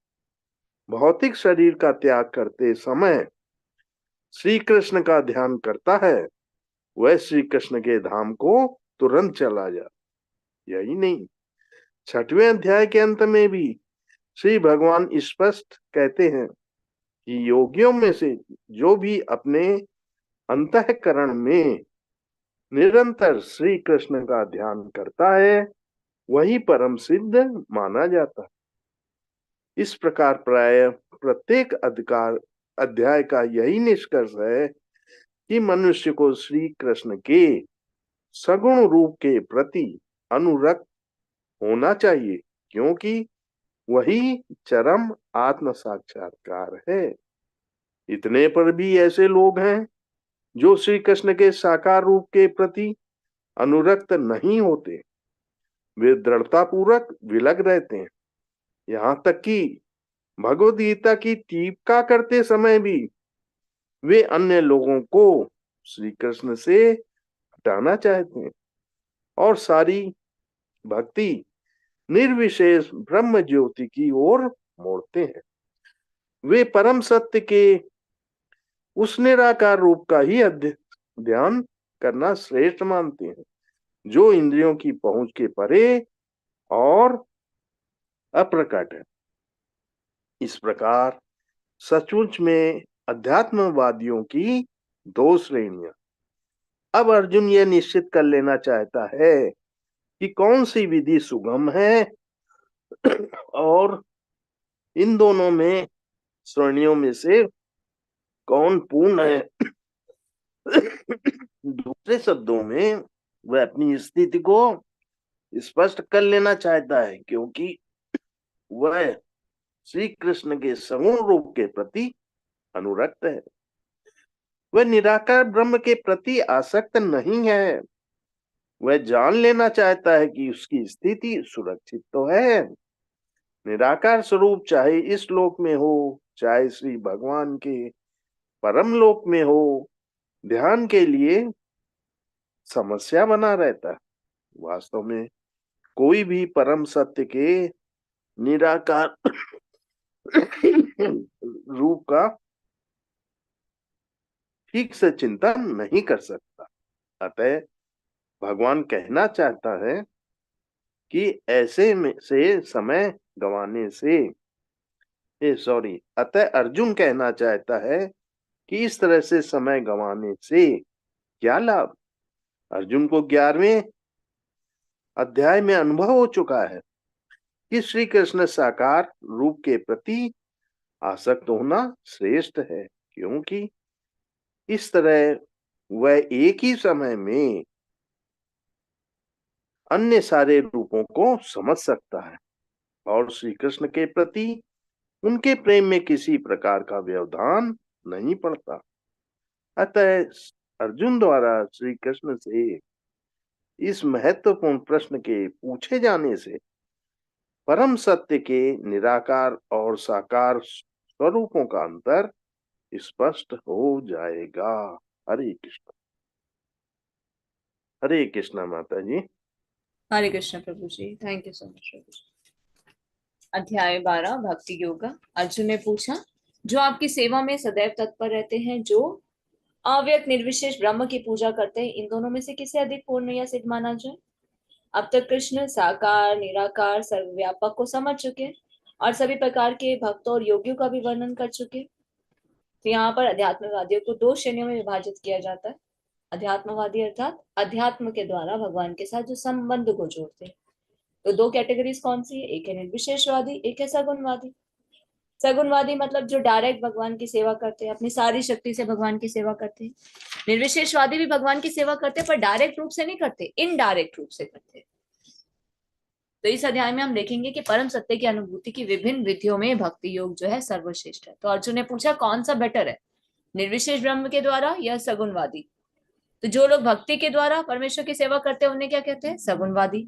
भौतिक शरीर का त्याग करते समय श्री कृष्ण का ध्यान करता है वह श्री कृष्ण के धाम को तुरंत चला जा। यही नहीं, 6वें अध्याय के अंत में भी श्री भगवान स्पष्ट कहते हैं कि योगियों में से जो भी अपने अंतःकरण में निरंतर श्री कृष्ण का ध्यान करता है वही परम सिद्ध माना जाता है। इस प्रकार प्राय प्रत्येक अध्याय का यही निष्कर्ष है कि मनुष्य को श्री कृष्ण के सगुण रूप के प्रति अनुरक्त होना चाहिए, क्योंकि वही चरम आत्म साक्षात्कार है। इतने पर भी ऐसे लोग हैं जो श्री कृष्ण के साकार रूप के प्रति अनुरक्त नहीं होते, वे दृढ़ता पूर्वक विलग रहते हैं। यहाँ तक कि भगवद गीता की टीका करते समय भी वे अन्य लोगों को श्री कृष्ण से हटाना चाहते हैं और सारी भक्ति निर्विशेष ब्रह्म ज्योति की ओर मोड़ते हैं। वे परम सत्य के उस निराकार रूप का ही ध्यान करना श्रेष्ठ मानते हैं जो इंद्रियों की पहुंच के परे और अप्रकट है। इस प्रकार सचमुच में अध्यात्मवादियों की दो श्रेणियां। अब अर्जुन यह निश्चित कर लेना चाहता है कि कौन सी विधि सुगम है और इन दोनों में श्रेणियों में से कौन पूर्ण है। दूसरे शब्दों में वह अपनी स्थिति को स्पष्ट कर लेना चाहता है, क्योंकि वह श्री कृष्ण के सगुण रूप के प्रति अनुरक्त है। वह निराकार ब्रह्म के प्रति आसक्त नहीं है। वह जान लेना चाहता है कि उसकी स्थिति सुरक्षित तो है। निराकार स्वरूप चाहे इस लोक में हो, चाहे श्री भगवान के परम लोक में हो, ध्यान के लिए समस्या बना रहता है। वास्तव में कोई भी परम सत्य के निराकार रूप का ठीक से चिंतन नहीं कर सकता। अतः भगवान कहना चाहता है कि ऐसे में से समय गंवाने से अतः अर्जुन कहना चाहता है कि इस तरह से समय गंवाने से क्या लाभ। अर्जुन को 11वें अध्याय में अनुभव हो चुका है कि श्री कृष्ण साकार रूप के प्रति आसक्त होना श्रेष्ठ है, क्योंकि इस तरह वह एक ही समय में अन्य सारे रूपों को समझ सकता है और श्री कृष्ण के प्रति उनके प्रेम में किसी प्रकार का व्यवधान नहीं पड़ता। अतः अर्जुन द्वारा श्री कृष्ण से इस महत्वपूर्ण प्रश्न के पूछे जाने से परम सत्य के निराकार और साकार स्वरूपों का अंतर स्पष्ट हो जाएगा। हरे कृष्ण। हरे कृष्ण माता जी। हरे कृष्ण प्रभु जी, थैंक यू सो मच प्रभु जी। अध्याय 12 भक्ति योग। अर्जुन ने पूछा, जो आपकी सेवा में सदैव तत्पर रहते हैं, जो अव्यक्त निर्विशेष ब्रह्म की पूजा करते हैं, इन दोनों में से किसे अधिक पूर्ण या सिद्ध माना जाए। अब तक कृष्ण साकार निराकार सर्वव्यापक को समझ चुके और सभी प्रकार के भक्तों और योगियों का भी वर्णन कर चुके। तो यहाँ पर अध्यात्मवादियों को दो श्रेणियों में विभाजित किया जाता है। अध्यात्मवादी अर्थात अध्यात्म के द्वारा भगवान के साथ जो संबंध को जोड़ते हैं। तो दो कैटेगरीज कौन सी है, एक है निर्विशेषवादी, एक है सगुणवादी। सगुणवादी मतलब जो डायरेक्ट भगवान की सेवा करते हैं, अपनी सारी शक्ति से भगवान की सेवा करते हैं। निर्विशेषवादी भी भगवान की सेवा करते हैं, पर डायरेक्ट रूप से नहीं करते, इनडायरेक्ट रूप से करते हैं। तो इस अध्याय में हम देखेंगे कि परम सत्य की अनुभूति की विभिन्न विधियों में भक्ति योग जो है सर्वश्रेष्ठ है। तो अर्जुन ने पूछा, कौन सा बेटर है, निर्विशेष ब्रह्म के द्वारा या सगुणवादी। तो जो लोग भक्ति के द्वारा परमेश्वर की सेवा करते हैं उन्हें क्या कहते हैं, सगुणवादी।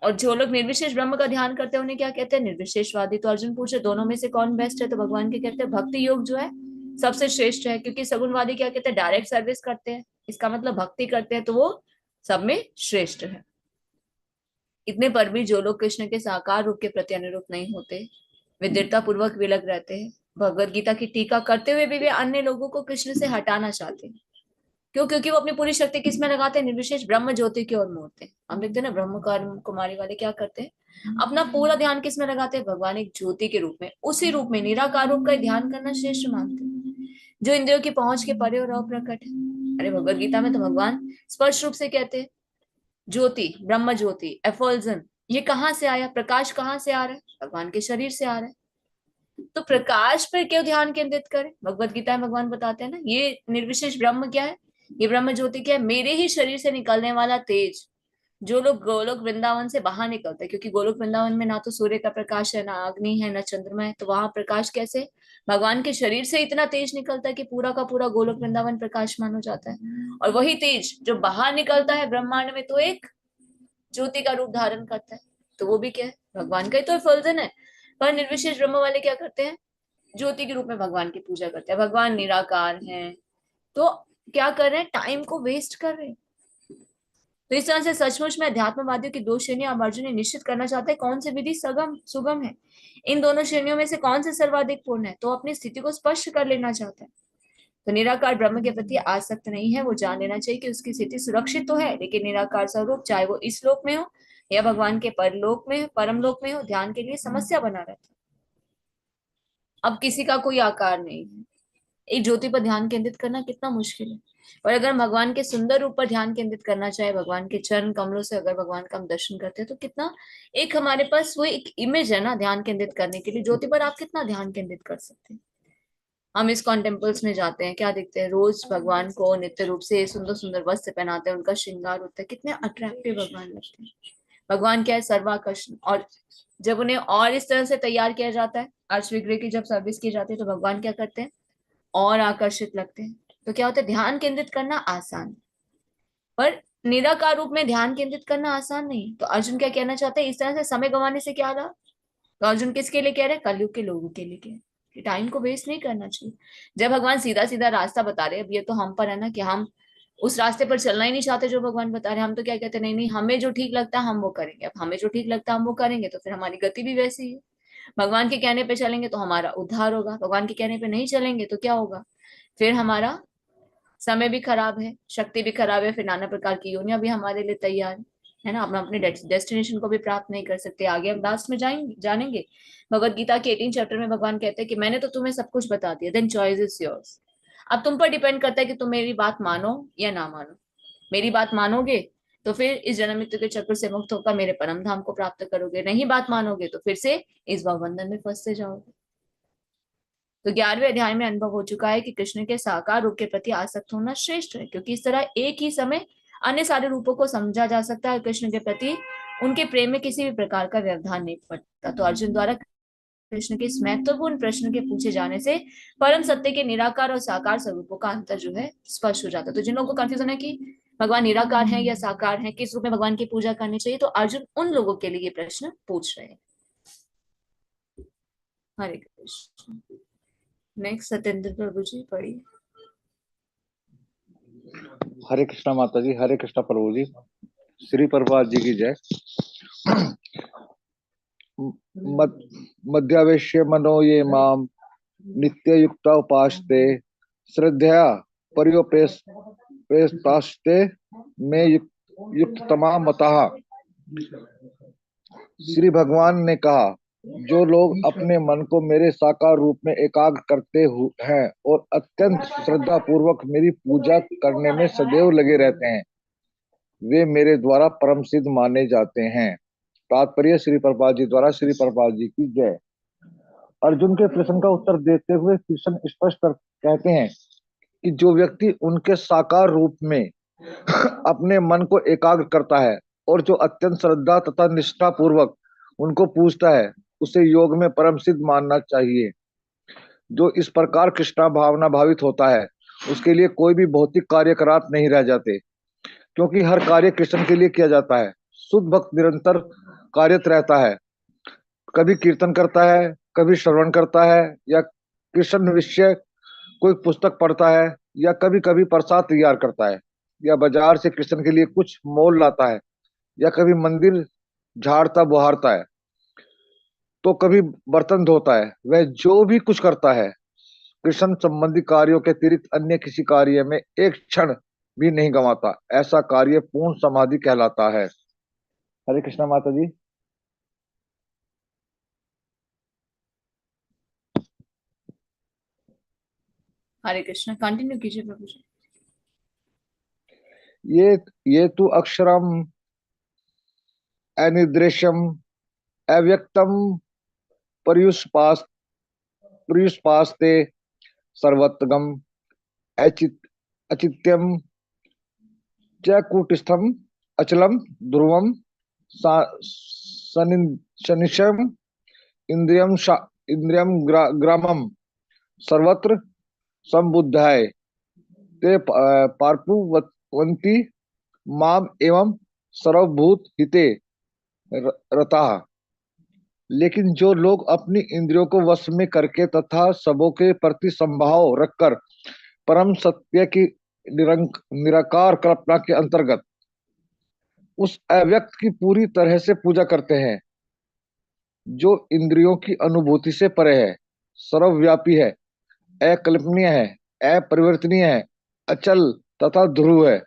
और जो लोग निर्विशेष ब्रह्म का ध्यान करते हैं उन्हें क्या कहते हैं, निर्विशेषवादी। तो अर्जुन पूछे, दोनों में से कौन बेस्ट है। तो भगवान के कहते हैं भक्ति योग जो है सबसे श्रेष्ठ है, क्योंकि सगुणवादी क्या कहते हैं, डायरेक्ट सर्विस करते हैं, इसका मतलब भक्ति करते हैं, तो वो सब में श्रेष्ठ है। इतने पर भी जो लोग कृष्ण के साकार रूप के प्रति अनुरूप नहीं होते, वे दृढ़ता पूर्वक विलग रहते हैं। भगवद गीता की टीका करते हुए भी वे अन्य लोगों को कृष्ण से हटाना चाहते हैं। क्यों, क्योंकि वो अपनी पूरी शक्ति किस में लगाते हैं, निर्विशेष ब्रह्म ज्योति की ओर मोड़ते हैं। हम देखते हैं ना, ब्रह्म कुमारी वाले क्या करते हैं, अपना पूरा ध्यान किस में लगाते हैं, भगवान एक ज्योति के रूप में, उसी रूप में निराकार रूप का ध्यान करना श्रेष्ठ मानते हैं, जो इंद्रियों की पहुंच के परे और अप्रकट है। अरे भगवद गीता में तो भगवान स्पष्ट रूप से कहते हैं, ज्योति, ब्रह्म ज्योति, एफोल्जन, ये कहाँ से आया, प्रकाश कहाँ से आ रहा है, भगवान के शरीर से आ रहा है। तो प्रकाश पर क्यों ध्यान केंद्रित करें। भगवद गीता में भगवान बताते हैं ना, ये निर्विशेष ब्रह्म क्या है, ये ब्रह्म ज्योति क्या है, मेरे ही शरीर से निकलने वाला तेज। जो लोग गोलोक वृंदावन से बाहर निकलते हैं, क्योंकि गोलोक वृंदावन में ना तो सूर्य का प्रकाश है, ना अग्नि है, ना चंद्रमा है, तो वहां प्रकाश कैसे, भगवान के शरीर से इतना तेज निकलता है कि पूरा का पूरा गोलोक वृंदावन प्रकाशमान हो जाता है। और वही तेज जो बाहर निकलता है ब्रह्मांड में, तो एक ज्योति का रूप धारण करता है, तो वो भी क्या है, भगवान का ही तो फलजन है। पर निर्विशेष ब्रह्म वाले क्या करते हैं, ज्योति के रूप में भगवान की पूजा करते हैं। भगवान निराकार हैं, तो क्या कर रहे हैं, टाइम को वेस्ट कर रहे हैं। तो इस तरह से सचमुच में अध्यात्मवादियों की दो श्रेणियां अब अर्जुन निश्चित करना चाहते हैं, कौन सी विधि सुगम है, इन दोनों श्रेणियों में से कौन से सर्वाधिक पूर्ण है। तो अपनी स्थिति को स्पष्ट कर लेना चाहते हैं। तो निराकार ब्रह्म के प्रति आसक्त नहीं है, वो जान लेना चाहिए कि उसकी स्थिति सुरक्षित तो है, लेकिन निराकार स्वरूप चाहे वो इस लोक में हो या भगवान के परलोक में परमलोक में हो, ध्यान के लिए समस्या बना रहता है। अब किसी का कोई आकार नहीं है, एक ज्योति पर ध्यान केंद्रित करना कितना मुश्किल है। और अगर भगवान के सुंदर रूप पर ध्यान केंद्रित करना चाहे, भगवान के चरण कमलों से अगर भगवान का हम दर्शन करते हैं, तो कितना एक हमारे पास वो एक इमेज है ना ध्यान केंद्रित करने के लिए। ज्योति पर आप कितना ध्यान केंद्रित कर सकते हैं। हम इस्कॉन टेम्पल्स में जाते हैं, क्या देखते हैं, रोज भगवान को नित्य रूप से सुंदर सुंदर वस्त्र पहनाते हैं, उनका श्रृंगार होता है, कितने अट्रैक्टिव भगवान लगते हैं। भगवान क्या है, सर्वाकर्षण। और जब उन्हें और इस तरह से तैयार किया जाता है, अर्च विग्रह की जब सर्विस की जाती है, तो भगवान क्या करते हैं, और आकर्षित लगते हैं। तो क्या होता है, ध्यान केंद्रित करना आसान, पर निराकार रूप में ध्यान केंद्रित करना आसान नहीं। तो अर्जुन क्या कहना चाहते हैं, इस तरह से समय गंवाने से क्या रहा। तो अर्जुन किसके लिए कह रहे हैं, कलयुग के लोगों के लिए कह रहे हैं कि टाइम को वेस्ट नहीं करना चाहिए। जब भगवान सीधा सीधा रास्ता बता रहे हैं, अब ये तो हम पर है ना कि हम उस रास्ते पर चलना ही नहीं चाहते जो भगवान बता रहे हैं। हम तो क्या कहते हैं, नहीं नहीं, हमें जो ठीक लगता है हम वो करेंगे। अब हमें जो ठीक लगता है हम वो करेंगे, तो फिर हमारी गति भी वैसी है। भगवान के कहने पे चलेंगे तो हमारा उद्धार होगा, भगवान के कहने पे नहीं चलेंगे तो क्या होगा, फिर हमारा समय भी खराब है, शक्ति भी खराब है, फिर नाना प्रकार की योनियां भी हमारे लिए तैयार है ना। हम अपने डेस्टिनेशन को भी प्राप्त नहीं कर सकते। आगे हम लास्ट में जानेंगे भगवत गीता के 18 चैप्टर में भगवान कहते हैं कि मैंने तो तुम्हें सब कुछ बता दिया, देन चॉइस इज योर्स। अब तुम पर डिपेंड करता है कि तुम मेरी बात मानो या ना मानो। मेरी बात मानोगे तो फिर इस जन्म मृत्यु के चक्र से मुक्त होकर मेरे परम धाम को प्राप्त करोगे, नहीं बात मानोगे तो फिर से इस भवबंधन में फंसते जाओगे। तो 11वें अध्याय में अनुभव हो चुका है कि कृष्ण के साकार रूप के प्रति आसक्त होना श्रेष्ठ है, क्योंकि इस तरह एक ही समय अन्य सारे रूपों को समझा जा सकता है। कृष्ण के प्रति उनके प्रेम में किसी भी प्रकार का व्यवधान नहीं पड़ता। तो अर्जुन द्वारा कृष्ण के इस महत्वपूर्ण प्रश्न के पूछे जाने से परम सत्य के निराकार और साकार स्वरूपों का अंतर जो है स्पष्ट हो जाता है। तो जिन लोगों को कंफ्यूजन है कि भगवान निराकार है या साकार है, किस रूप में भगवान की पूजा करनी चाहिए, तो अर्जुन उन लोगों के लिए ये प्रश्न पूछ रहे हैं। हरे कृष्ण। नेक्स्ट सत्येंद्र प्रभु जी पढ़िए। हरे कृष्णा माता जी, हरे कृष्णा प्रभु जी, श्री प्रभुपाद जी की जय। मध्यावेश्य मनो ये माम नित्य युक्ता उपासते श्रद्धया पर्योपेस्तास्ते में युक्ततमा मतः। श्री भगवान ने कहा, जो लोग अपने मन को मेरे साकार रूप में एकाग्र करते हैं और अत्यंत श्रद्धा पूर्वक मेरी पूजा करने में सदैव लगे रहते हैं, वे मेरे द्वारा परम सिद्ध माने जाते हैं। तात्पर्य श्री प्रभुपाद जी द्वारा, श्री प्रभुपाद जी की जय। अर्जुन के प्रश्न का उत्तर देते हुए कृष्ण स्पष्ट कहते हैं कि जो व्यक्ति उनके साकार रूप में अपने मन को एकाग्र करता है और जो अत्यंत श्रद्धा तथा निष्ठा पूर्वक उनको पूजता है, उसे योग में परम सिद्ध मानना चाहिए। जो इस प्रकार कृष्णा भावना भावित होता है, उसके लिए कोई भी भौतिक कार्यकलाप नहीं रह जाते, क्योंकि हर कार्य कृष्ण के लिए किया जाता है। शुद्ध भक्त निरंतर कार्यरत रहता है, कभी कीर्तन करता है, कभी श्रवण करता है, या कृष्ण विषय कोई पुस्तक पढ़ता है, या कभी कभी प्रसाद तैयार करता है, या बाजार से कृष्ण के लिए कुछ मोल लाता है, या कभी मंदिर झाड़ता बुहारता है, तो कभी बर्तन धोता है। वह जो भी कुछ करता है, कृष्ण संबंधी कार्यों के अतिरिक्त अन्य किसी कार्य में एक क्षण भी नहीं गंवाता। ऐसा कार्य पूर्ण समाधि कहलाता है। हरे कृष्णा माता जी। हरे कृष्ण, कंटिन्यू कीजिए प्रभु जी। ये तु अक्षरम अनिर्देशम अव्यक्तम पर्युष्पास्ते सर्वत्रगम अचित्यम च कूटस्थम अचलम ध्रुवम सनिशम इंद्रियम ग्रामम सर्वत्र संबुद्धाय ते पार्पुवंती माम एवं सर्वभूत हिते रता। लेकिन जो लोग अपनी इंद्रियों को वश में करके तथा सबों के प्रति संभाव रखकर परम सत्य की निराकार कल्पना के अंतर्गत उस अव्यक्त की पूरी तरह से पूजा करते हैं, जो इंद्रियों की अनुभूति से परे है, सर्वव्यापी है, अकल्पनीय है, अपरिवर्तनीय है, अचल तथा ध्रुव है,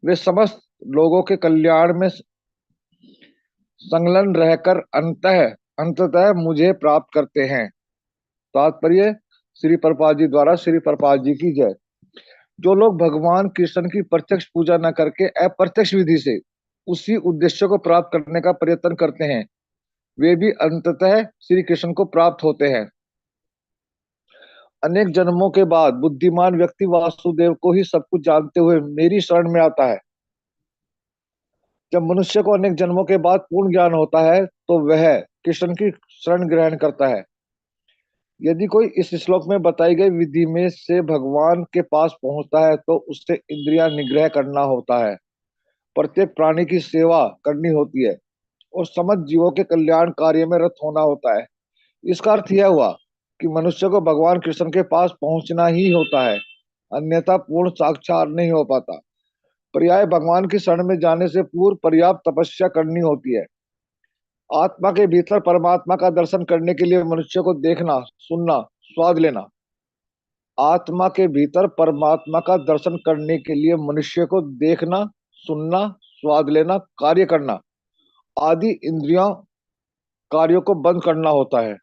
वे समस्त लोगों के कल्याण में संलग्न रहकर अंततः मुझे प्राप्त करते हैं। तात्पर्य श्री प्रभुपाद जी द्वारा श्री प्रभुपाद जी की जय। जो लोग भगवान कृष्ण की प्रत्यक्ष पूजा न करके अप्रत्यक्ष विधि से उसी उद्देश्य को प्राप्त करने का प्रयत्न करते हैं, वे भी अंततः श्री कृष्ण को प्राप्त होते हैं। अनेक जन्मों के बाद बुद्धिमान व्यक्ति वासुदेव को ही सब कुछ जानते हुए मेरी शरण में आता है। जब मनुष्य को अनेक जन्मों के बाद पूर्ण ज्ञान होता है तो वह कृष्ण की शरण ग्रहण करता है। यदि कोई इस श्लोक में बताई गई विधि में से भगवान के पास पहुंचता है तो उससे इंद्रियां निग्रह करना होता है, प्रत्येक प्राणी की सेवा करनी होती है और समस्त जीवों के कल्याण कार्य में रत होना होता है। इसका अर्थ यह हुआ कि मनुष्य को भगवान कृष्ण के पास पहुंचना ही होता है, अन्यथा पूर्ण साक्षात नहीं हो पाता। पर्याय भगवान की शरण में जाने से पूर्व पर्याप्त तपस्या करनी होती है। आत्मा के भीतर परमात्मा का दर्शन करने के लिए मनुष्य को देखना, सुनना, स्वाद लेना। आत्मा के भीतर परमात्मा का दर्शन करने के लिए मनुष्य को देखना, सुनना, स्वाद लेना, कार्य करना आदि इंद्रियों कार्यों को बंद करना होता है।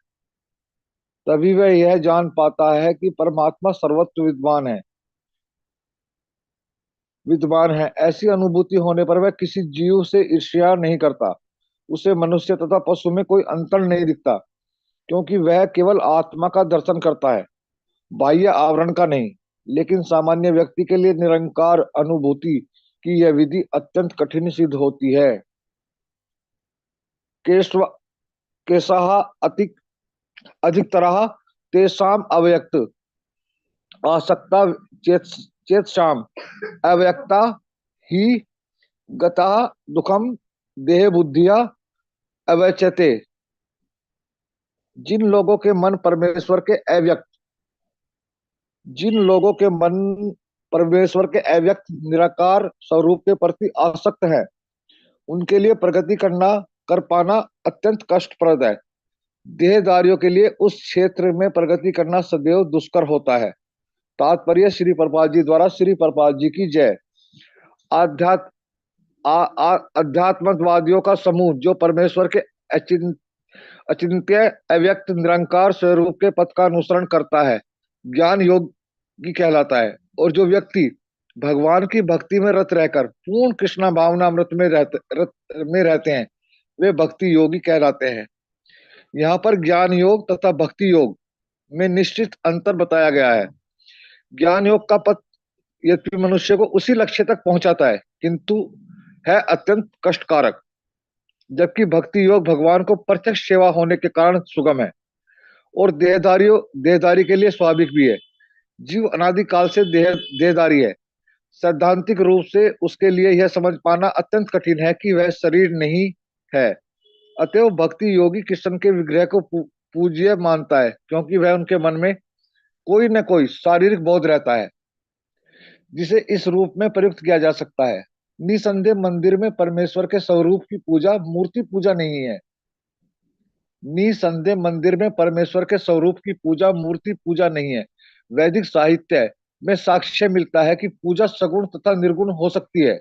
तभी वह यह जान पाता है कि परमात्मा सर्वत्र विद्वान है। ऐसी अनुभूति होने पर वह किसी जीव से ईर्ष्या नहीं करता। उसे मनुष्य तथा पशु में कोई अंतर नहीं दिखता, क्योंकि वह केवल आत्मा का दर्शन करता है, बाह्य आवरण का नहीं। लेकिन सामान्य व्यक्ति के लिए निरंकार अनुभूति की यह विधि अत्यंत कठिन सिद्ध होती है। केशव केशः अधिकतरः तेषाम् अव्यक्त आसक्ता चेतसाम् अव्यक्ता ही गतः दुखम देह बुद्धिया अवचते। जिन लोगों के मन परमेश्वर के अव्यक्त निराकार स्वरूप के प्रति आसक्त है, उनके लिए प्रगति कर पाना अत्यंत कष्टप्रद है। देहधारियों के लिए उस क्षेत्र में प्रगति करना सदैव दुष्कर होता है। तात्पर्य श्री प्रभुपाद जी द्वारा श्री प्रभुपाद जी की जय। अध्यात्मवादियों का समूह जो परमेश्वर के अचिंत्य अव्यक्त निरंकार स्वरूप के पथ का अनुसरण करता है, ज्ञान योगी कहलाता है। और जो व्यक्ति भगवान की भक्ति में रत रहकर पूर्ण कृष्णा भावनामृत में रहते हैं, वे भक्ति योगी कहलाते हैं। यहाँ पर ज्ञान योग तथा भक्ति योग में निश्चित अंतर बताया गया है। ज्ञान योग का पथ यद्यपि मनुष्य को उसी लक्ष्य तक पहुंचाता है, किंतु है अत्यंत कष्टकारक, जबकि भक्ति योग भगवान को प्रत्यक्ष सेवा होने के कारण सुगम है और देहधारी के लिए स्वाभाविक भी है। जीव अनादिकाल से देहधारी है। सैद्धांतिक रूप से उसके लिए यह समझ पाना अत्यंत कठिन है कि वह शरीर नहीं है। अतएव भक्ति योगी कृष्ण के विग्रह को पूज्य मानता है, क्योंकि वह उनके मन में कोई न कोई शारीरिक बोध रहता है जिसे इस रूप में प्रयुक्त किया जा सकता है। निसंदेह मंदिर में परमेश्वर के स्वरूप की पूजा मूर्ति पूजा नहीं है। निसंदेह मंदिर में परमेश्वर के स्वरूप की पूजा मूर्ति पूजा नहीं है। वैदिक साहित्य में साक्ष्य मिलता है कि पूजा सगुण तथा निर्गुण हो सकती है।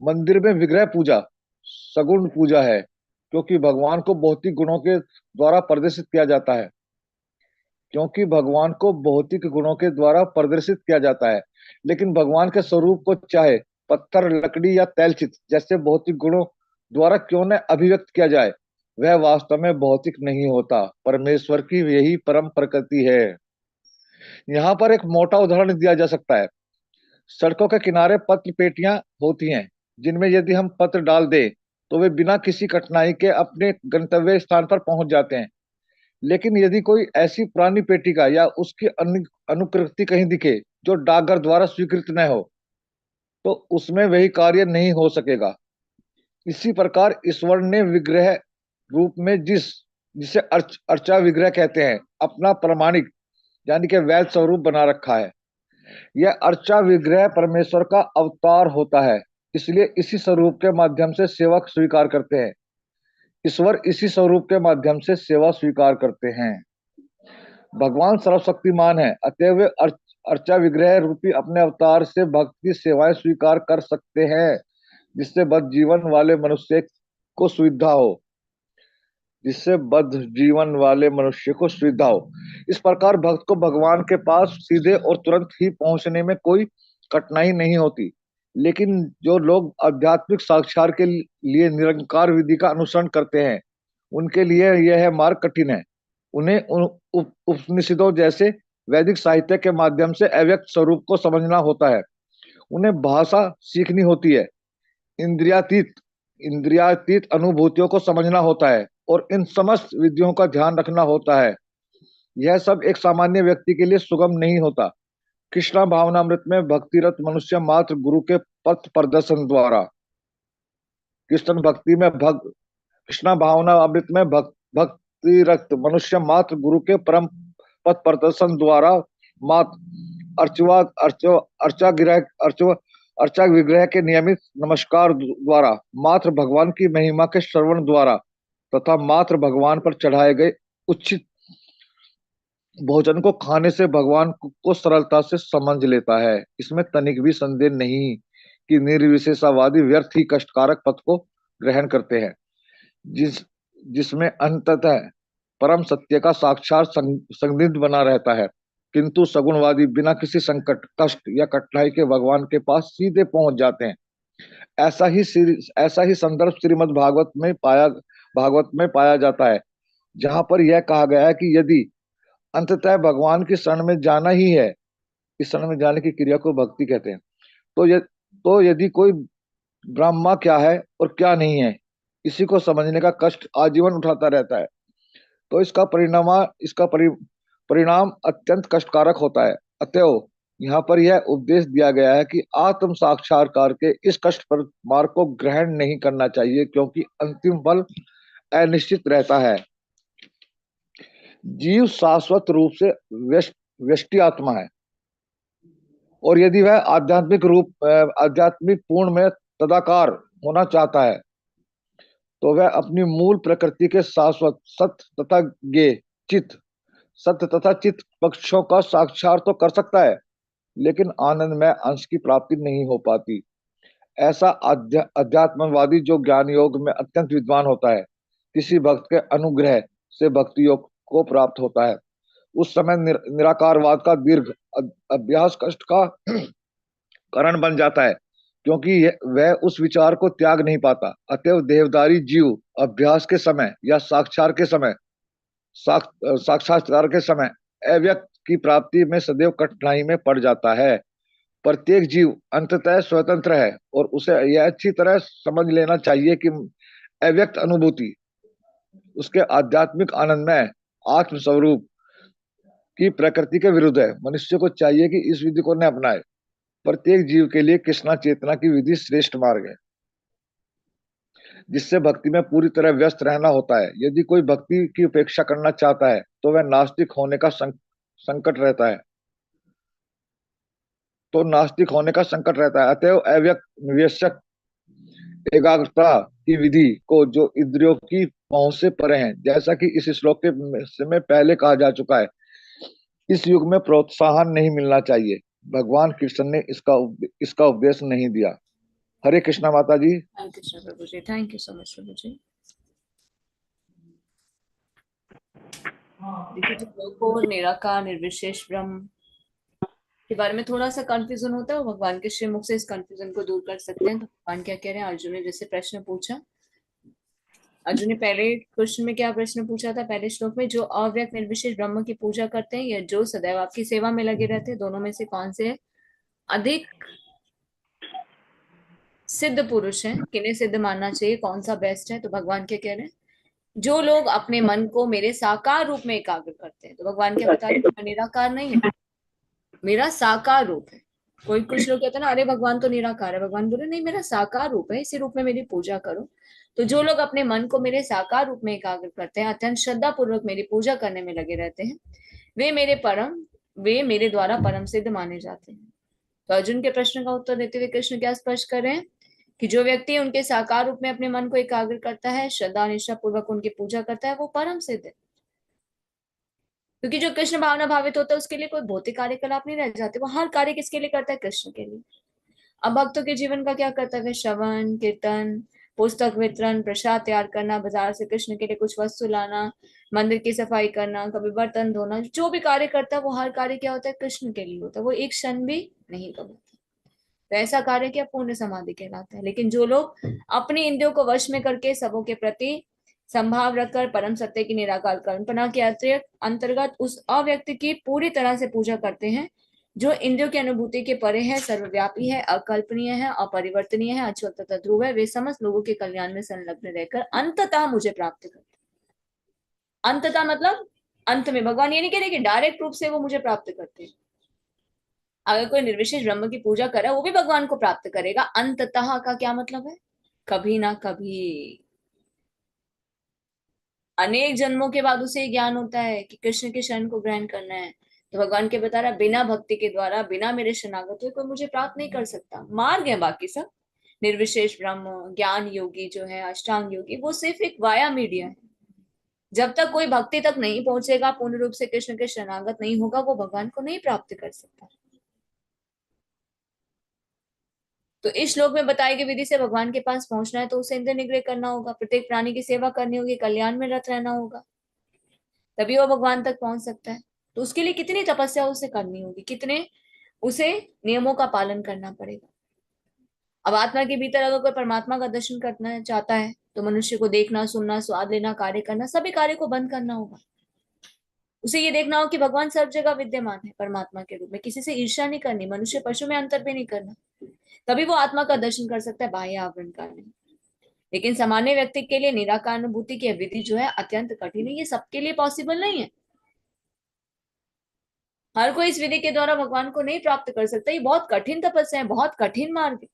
मंदिर में विग्रह पूजा सगुण पूजा है, क्योंकि भगवान को भौतिक गुणों के द्वारा प्रदर्शित किया जाता है। लेकिन भगवान के स्वरूप को चाहे पत्थर, लकड़ी या तैलचित जैसे भौतिक गुणों द्वारा क्यों न अभिव्यक्त किया जाए, वह वास्तव में भौतिक नहीं होता। परमेश्वर की यही परम प्रकृति है। यहाँ पर एक मोटा उदाहरण दिया जा सकता है। सड़कों के किनारे पत्र पेटियां होती हैं, जिनमें यदि हम पत्र डाल दें तो वे बिना किसी कठिनाई के अपने गंतव्य स्थान पर पहुंच जाते हैं। लेकिन यदि कोई ऐसी पुरानी पेटिका या उसकी अनुकृति कहीं दिखे जो डाकघर द्वारा स्वीकृत न हो, तो उसमें वही कार्य नहीं हो सकेगा। इसी प्रकार ईश्वर ने विग्रह रूप में जिसे अर्चा विग्रह कहते हैं, अपना प्रमाणिक यानी कि वैध स्वरूप बना रखा है। यह अर्चा विग्रह परमेश्वर का अवतार होता है, इसलिए इसी स्वरूप के माध्यम से सेवा स्वीकार करते हैं। ईश्वर इसी स्वरूप के माध्यम से सेवा स्वीकार करते हैं। भगवान सर्वशक्तिमान है, अतएव वे अर्चा विग्रह रूपी अपने अवतार से भक्त की सेवाएं स्वीकार कर सकते हैं, जिससे बद जीवन वाले मनुष्य को सुविधा हो, जिससे बद्ध जीवन वाले मनुष्य को सुविधा हो। इस प्रकार भक्त को भगवान के पास सीधे और तुरंत ही पहुंचने में कोई कठिनाई नहीं होती। लेकिन जो लोग आध्यात्मिक साक्षात के लिए निरंकार विधि का अनुसरण करते हैं, उनके लिए यह मार्ग कठिन है। उन्हें उपनिषदों जैसे वैदिक साहित्य के माध्यम से अव्यक्त स्वरूप को समझना होता है। उन्हें भाषा सीखनी होती है, इंद्रियातीत अनुभूतियों को समझना होता है और इन समस्त विधियों का ध्यान रखना होता है। यह सब एक सामान्य व्यक्ति के लिए सुगम नहीं होता। कृष्णा भावनामृत में भक्तिरत मनुष्य मात्र गुरु के पथ प्रदर्शन द्वारा कृष्णा भावना अमृत में भक्तिरत मनुष्य मात्र गुरु के परम पथ प्रदर्शन द्वारा मात्र अर्चा विग्रह के नियमित नमस्कार द्वारा, मात्र भगवान की महिमा के श्रवण द्वारा तथा मात्र भगवान पर चढ़ाए गए उचित भोजन को खाने से भगवान को सरलता से समझ लेता है। इसमें तनिक भी संदेह नहीं कि निर्विशेषवादी व्यर्थ ही कष्टकारक पथ को ग्रहण करते हैं, जिसमें अंततः परम सत्य का साक्षात संदिग्ध बना रहता है। किंतु सगुणवादी बिना किसी संकट, कष्ट या कठिनाई के भगवान के पास सीधे पहुंच जाते हैं। ऐसा ही संदर्भ श्रीमद् भागवत में पाया जाता है, जहां पर यह कहा गया है कि यदि अंततः भगवान की शरण में जाना ही है, इस शरण में जाने की क्रिया को भक्ति कहते हैं, तो यदि कोई ब्रह्मा क्या है और क्या नहीं है, इसी को समझने का कष्ट आजीवन उठाता रहता है, तो इसका परिणाम अत्यंत कष्टकारक होता है। अतएव यहाँ पर यह उपदेश दिया गया है कि आत्म साक्षात्कार के इस कष्ट पर मार्ग को ग्रहण नहीं करना चाहिए, क्योंकि अंतिम फल अनिश्चित रहता है। जीव शाश्वत रूप से व्यष्टि आत्मा है, और यदि वह आध्यात्मिक पूर्ण में तदाकार होना चाहता है, तो वह अपनी मूल प्रकृति के शाश्वत सत्य तथा चित पक्षों का साक्षात तो कर सकता है, लेकिन आनंद में अंश की प्राप्ति नहीं हो पाती। ऐसा अध्यात्मवादी जो ज्ञान योग में अत्यंत विद्वान होता है, किसी भक्त के अनुग्रह से भक्ति योग को प्राप्त होता है। उस समय निराकारवाद का दीर्घ अभ्यास कष्ट का कारण बन जाता है, क्योंकि वह उस विचार को त्याग नहीं पाता। अतएव देहधारी जीव अभ्यास के समय या साक्षात्कार के समय अव्यक्त की प्राप्ति में सदैव कठिनाई में पड़ जाता है। प्रत्येक जीव अंततः स्वतंत्र है, और उसे यह अच्छी तरह समझ लेना चाहिए कि अव्यक्त अनुभूति उसके आध्यात्मिक आनंद में आत्म स्वरूप की प्रकृति के विरुद्ध है। मनुष्य को चाहिए कि इस विधि को न अपनाए। प्रत्येक जीव के लिए कृष्णा चेतना की विधि श्रेष्ठ मार्ग है, जिससे भक्ति में पूरी तरह व्यस्त रहना होता है। यदि कोई भक्ति की उपेक्षा करना चाहता है, तो वह नास्तिक होने का संकट रहता है। अतएव अव्यक्त निवेशक एकाग्रता की विधि को, जो इंद्रियों की पहुंच से परे हैं, जैसा कि इस श्लोक में पहले कहा जा चुका है, इस युग में प्रोत्साहन नहीं मिलना चाहिए। भगवान कृष्ण ने इसका उपदेश नहीं दिया। हरे कृष्णा माता जी। हरे कृष्ण प्रभु जी, थैंक यू सो मच प्रभु जी। देखिए, जो लोग को निराकार निर्विशेष ब्रह्म के बारे में थोड़ा सा कंफ्यूजन होता है, वो भगवान के श्रीमुख से इस कंफ्यूजन को दूर कर सकते हैं। तो भगवान क्या कह रहे हैं, अर्जुन ने जैसे प्रश्न पूछा, अर्जुन ने पहले क्वेश्चन में क्या प्रश्न पूछा था, पहले श्लोक में, जो अव्यक्त निर्विशेष ब्रह्म की पूजा करते हैं या जो सदैव आपकी सेवा में लगे रहते हैं, दोनों में से कौन से अधिक सिद्ध पुरुष हैं, किन्हें सिद्ध मानना चाहिए, कौन सा बेस्ट है? तो भगवान क्या कह रहे हैं, जो लोग अपने मन को मेरे साकार रूप में एकाग्र करते हैं। तो भगवान क्या बता रहे हैं, मैं निराकार नहीं हूँ, मेरा साकार रूप है। कुछ लोग कहते हैं ना, अरे भगवान तो निराकार है। भगवान बोले नहीं, मेरा साकार रूप है, इसी रूप में मेरी पूजा करो। तो जो लोग अपने मन को मेरे साकार रूप में एकाग्र करते हैं, अत्यंत श्रद्धा पूर्वक मेरी पूजा करने में लगे रहते हैं, वे मेरे द्वारा परम सिद्ध माने जाते हैं। तो अर्जुन के प्रश्न का उत्तर देते हुए कृष्ण क्या स्पष्ट कर रहे हैं कि जो व्यक्ति उनके साकार रूप में अपने मन को एकाग्र करता है, श्रद्धा निष्ठा पूर्वक उनकी पूजा करता है, वो परम सिद्ध है। क्योंकि जो कृष्ण भावना भावित होता है, उसके लिए कोई भौतिक कार्यकलाप नहीं रह जाते। वो हर कार्य किसके लिए करता है? कृष्ण के लिए। अब भक्तों के जीवन का क्या कर्तव्य है? श्रवण कीर्तन, पुस्तक वितरण, प्रसाद तैयार करना, बाजार से कृष्ण के लिए कुछ वस्तु लाना, मंदिर की सफाई करना, कभी बर्तन धोना, जो भी कार्य करता है वो हर कार्य क्या होता है, कृष्ण के लिए होता है, वो एक क्षण भी नहीं कमाता। तो ऐसा कार्य क्या पूर्ण समाधि कहलाता है। लेकिन जो लोग अपनी इंद्रियों को वश में करके सबों के प्रति संभाव रखकर परम सत्य की निराकार कल्पना के अंतर्गत उस अव्यक्ति की पूरी तरह से पूजा करते हैं, जो इंद्रियों की अनुभूति के परे है, सर्वव्यापी है, अकल्पनीय है, अपरिवर्तनीय है, अचल तथा ध्रुव है, वे समस्त लोगों के कल्याण में संलग्न रहकर अंततः मुझे प्राप्त करते हैं। अंततः मतलब अंत में। भगवान ये नहीं कह रहे कि डायरेक्ट रूप से वो मुझे प्राप्त करते हैं। अगर कोई निर्विशेष ब्रह्म की पूजा करे वो भी भगवान को प्राप्त करेगा। अंततः का क्या मतलब है, कभी ना कभी, अनेक जन्मों के बाद उसे ज्ञान होता है कि कृष्ण के शरण को ग्रहण करना है। तो भगवान के बता रहा, बिना भक्ति के द्वारा, बिना मेरे शरणागत हुए कोई मुझे प्राप्त नहीं कर सकता। मार्ग है बाकी सब, निर्विशेष ब्रह्म, ज्ञान योगी जो है, अष्टांग योगी, वो सिर्फ एक वाया मीडिया है। जब तक कोई भक्ति तक नहीं पहुंचेगा, पूर्ण रूप से कृष्ण के शरणागत नहीं होगा, वो भगवान को नहीं प्राप्त कर सकता। तो इस श्लोक में बताई गई विधि से भगवान के पास पहुंचना है तो उसे इंद्रिय निग्रह करना होगा, प्रत्येक प्राणी की सेवा करनी होगी, कल्याण में रत रहना होगा, तभी वो भगवान तक पहुंच सकता है। तो उसके लिए कितनी तपस्या उसे करनी होगी, कितने उसे नियमों का पालन करना पड़ेगा। अब आत्मा के भीतर अगर कोई परमात्मा का दर्शन करना चाहता है तो मनुष्य को देखना, सुनना, स्वाद लेना, कार्य करना, सभी कार्य को बंद करना होगा। उसे ये देखना हो कि भगवान सब जगह विद्यमान है परमात्मा के रूप में, किसी से ईर्ष्या नहीं करनी, मनुष्य पशु में अंतर भी नहीं करना, तभी वो आत्मा का दर्शन कर सकता है, बाह्य आवरण का नहीं। लेकिन सामान्य व्यक्ति के लिए निराकार अनुभूति की विधि जो है अत्यंत कठिन है, ये सबके लिए पॉसिबल नहीं है। हर कोई इस विधि के द्वारा भगवान को नहीं प्राप्त कर सकता, ये बहुत कठिन तपस्या है, बहुत कठिन मार्ग है।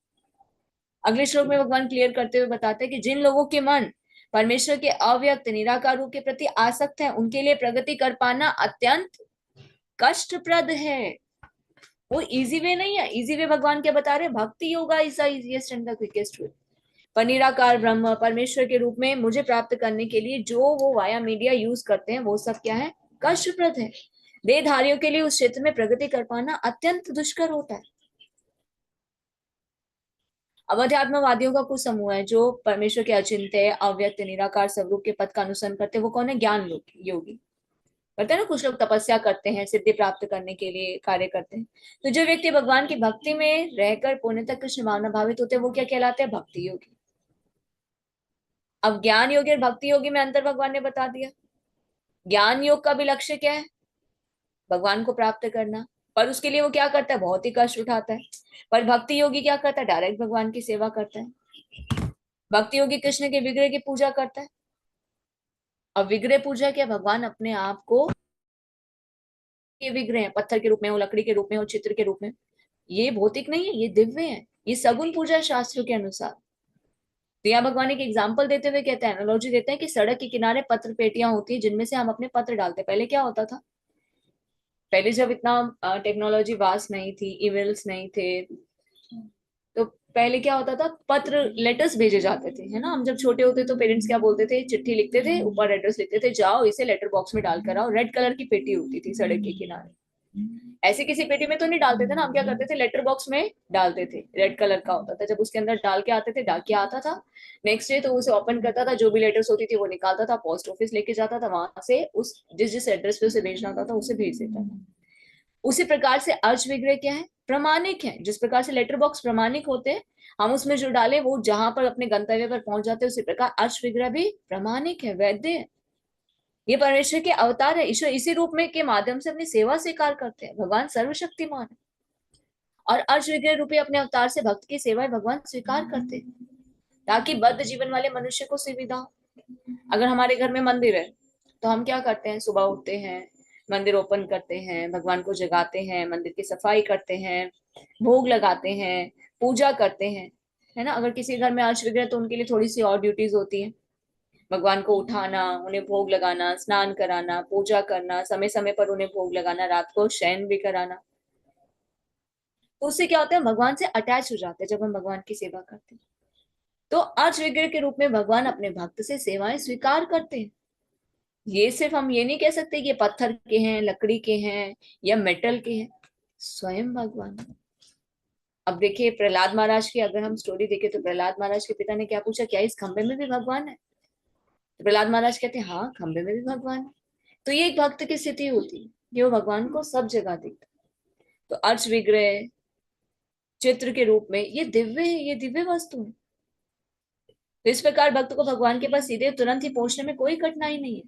अगले श्लोक में भगवान क्लियर करते हुए बताते हैं कि जिन लोगों के मन परमेश्वर के अव्यक्त निराकार रूप के प्रति आसक्त है, उनके लिए प्रगति कर पाना अत्यंत कष्टप्रद है। वो इजी वे नहीं है। इजी वे भगवान क्या बता रहे हैं, भक्ति yoga is the easiest and the quickest वे। पर निराकार ब्रह्म परमेश्वर के रूप में मुझे प्राप्त करने के लिए जो वो वाया मीडिया यूज करते हैं, वो सब क्या है, कष्टप्रद है। देहधारियों के लिए उस क्षेत्र में प्रगति कर पाना अत्यंत दुष्कर होता है। अध्यात्मवादियों का कुछ समूह है जो परमेश्वर के अचिंत्य, अव्यक्त, निराकार स्वरूप के पद का अनुसरण करते हैं। वो कौन है, ज्ञान योगी। करते हैं ना, कुछ लोग तपस्या करते हैं, सिद्धि प्राप्त करने के लिए कार्य करते हैं। तो जो व्यक्ति भगवान की भक्ति में रहकर पुण्य तक कृष्ण भावना भावित होते हैं, वो क्या कहलाते हैं, भक्ति योगी। अब ज्ञान योगी और भक्ति योगी में अंतर भगवान ने बता दिया। ज्ञान योग का भी लक्ष्य क्या है, भगवान को प्राप्त करना, पर उसके लिए वो क्या करता है, बहुत ही कष्ट उठाता है। पर भक्ति योगी क्या करता है, डायरेक्ट भगवान की सेवा करता है। भक्ति योगी कृष्ण के विग्रह की पूजा करता है। अब विग्रह पूजा क्या, भगवान अपने आप को, ये विग्रह है, पत्थर के रूप में हो, लकड़ी के रूप में हो, चित्र के रूप में, ये भौतिक नहीं है, ये दिव्य है, ये सगुण पूजा है शास्त्रों के अनुसार। तो यहाँ भगवान एक एग्जाम्पल देते हुए कहते हैं, एनालॉजी देते हैं कि सड़क के किनारे पत्र पेटियां होती है जिनमें से हम अपने पत्र डालते हैं। पहले क्या होता था, पहले जब इतना टेक्नोलॉजी वास्ट नहीं थी, ईमेल्स नहीं थे, तो पहले क्या होता था, पत्र, लेटर्स भेजे जाते थे, है ना। हम जब छोटे होते तो पेरेंट्स क्या बोलते थे, चिट्ठी लिखते थे, ऊपर एड्रेस लिखते थे, जाओ इसे लेटर बॉक्स में डाल कर आओ। रेड कलर की पेटी होती थी सड़क के किनारे। ऐसे किसी पेटी में तो नहीं डालते थे ना, हम क्या करते थे, लेटर बॉक्स में डालते थे, रेड कलर का होता था। जब उसके अंदर डाल के आते थे, डाकिया आता था, नेक्स्ट डे तो उसे ओपन करता था, जो भी लेटर्स होती थी वो निकालता था, पोस्ट ऑफिस लेके जाता था, वहां से उस जिस जिस एड्रेस पे उसे भेजना होता था उसे भेज देता था। उसी प्रकार से अर्च विग्रह क्या है, प्रमाणिक है। जिस प्रकार से लेटर बॉक्स प्रमाणिक होते हैं, हम उसमें जो डाले वो जहां पर अपने गंतव्य पर पहुंच जाते हैं, उसी प्रकार अर्च विग्रह भी प्रमाणिक है, वैध है। ये परमेश्वर के अवतार है। ईश्वर इसी रूप में के माध्यम से अपनी सेवा स्वीकार करते हैं। भगवान सर्वशक्तिमान है और अर्च विग्रह रूपी अपने अवतार से भक्त की सेवाएं भगवान स्वीकार करते हैं, ताकि बद्ध जीवन वाले मनुष्य को सुविधा हो। अगर हमारे घर में मंदिर है तो हम क्या करते हैं, सुबह उठते हैं, मंदिर ओपन करते हैं, भगवान को जगाते हैं, मंदिर की सफाई करते हैं, भोग लगाते हैं, पूजा करते हैं, है ना। अगर किसी घर में अर्च विग्रह तो उनके लिए थोड़ी सी और ड्यूटीज होती है, भगवान को उठाना, उन्हें भोग लगाना, स्नान कराना, पूजा करना, समय समय पर उन्हें भोग लगाना, रात को शयन भी कराना। तो उससे क्या होता है, भगवान से अटैच हो जाते हैं जब हम भगवान की सेवा करते हैं। तो अर्च विग्रह के रूप में भगवान अपने भक्त से सेवाएं स्वीकार करते हैं। ये सिर्फ हम ये नहीं कह सकते कि ये पत्थर के हैं, लकड़ी के हैं या मेटल के हैं, स्वयं भगवान। अब देखिए प्रहलाद महाराज की अगर हम स्टोरी देखें तो प्रहलाद महाराज के पिता ने क्या पूछा, क्या इस खंबे में भी भगवान है? तो प्रहलाद महाराज कहते हैं हाँ, खंबे में भी भगवान है। तो ये एक भक्त की स्थिति होती है कि वो भगवान को सब जगह दिखता है। तो अर्च विग्रह चित्र के रूप में ये दिव्य है, ये दिव्य वस्तु है। तो इस प्रकार भक्त को भगवान के पास सीधे तुरंत ही पहुंचने में कोई कठिनाई नहीं है।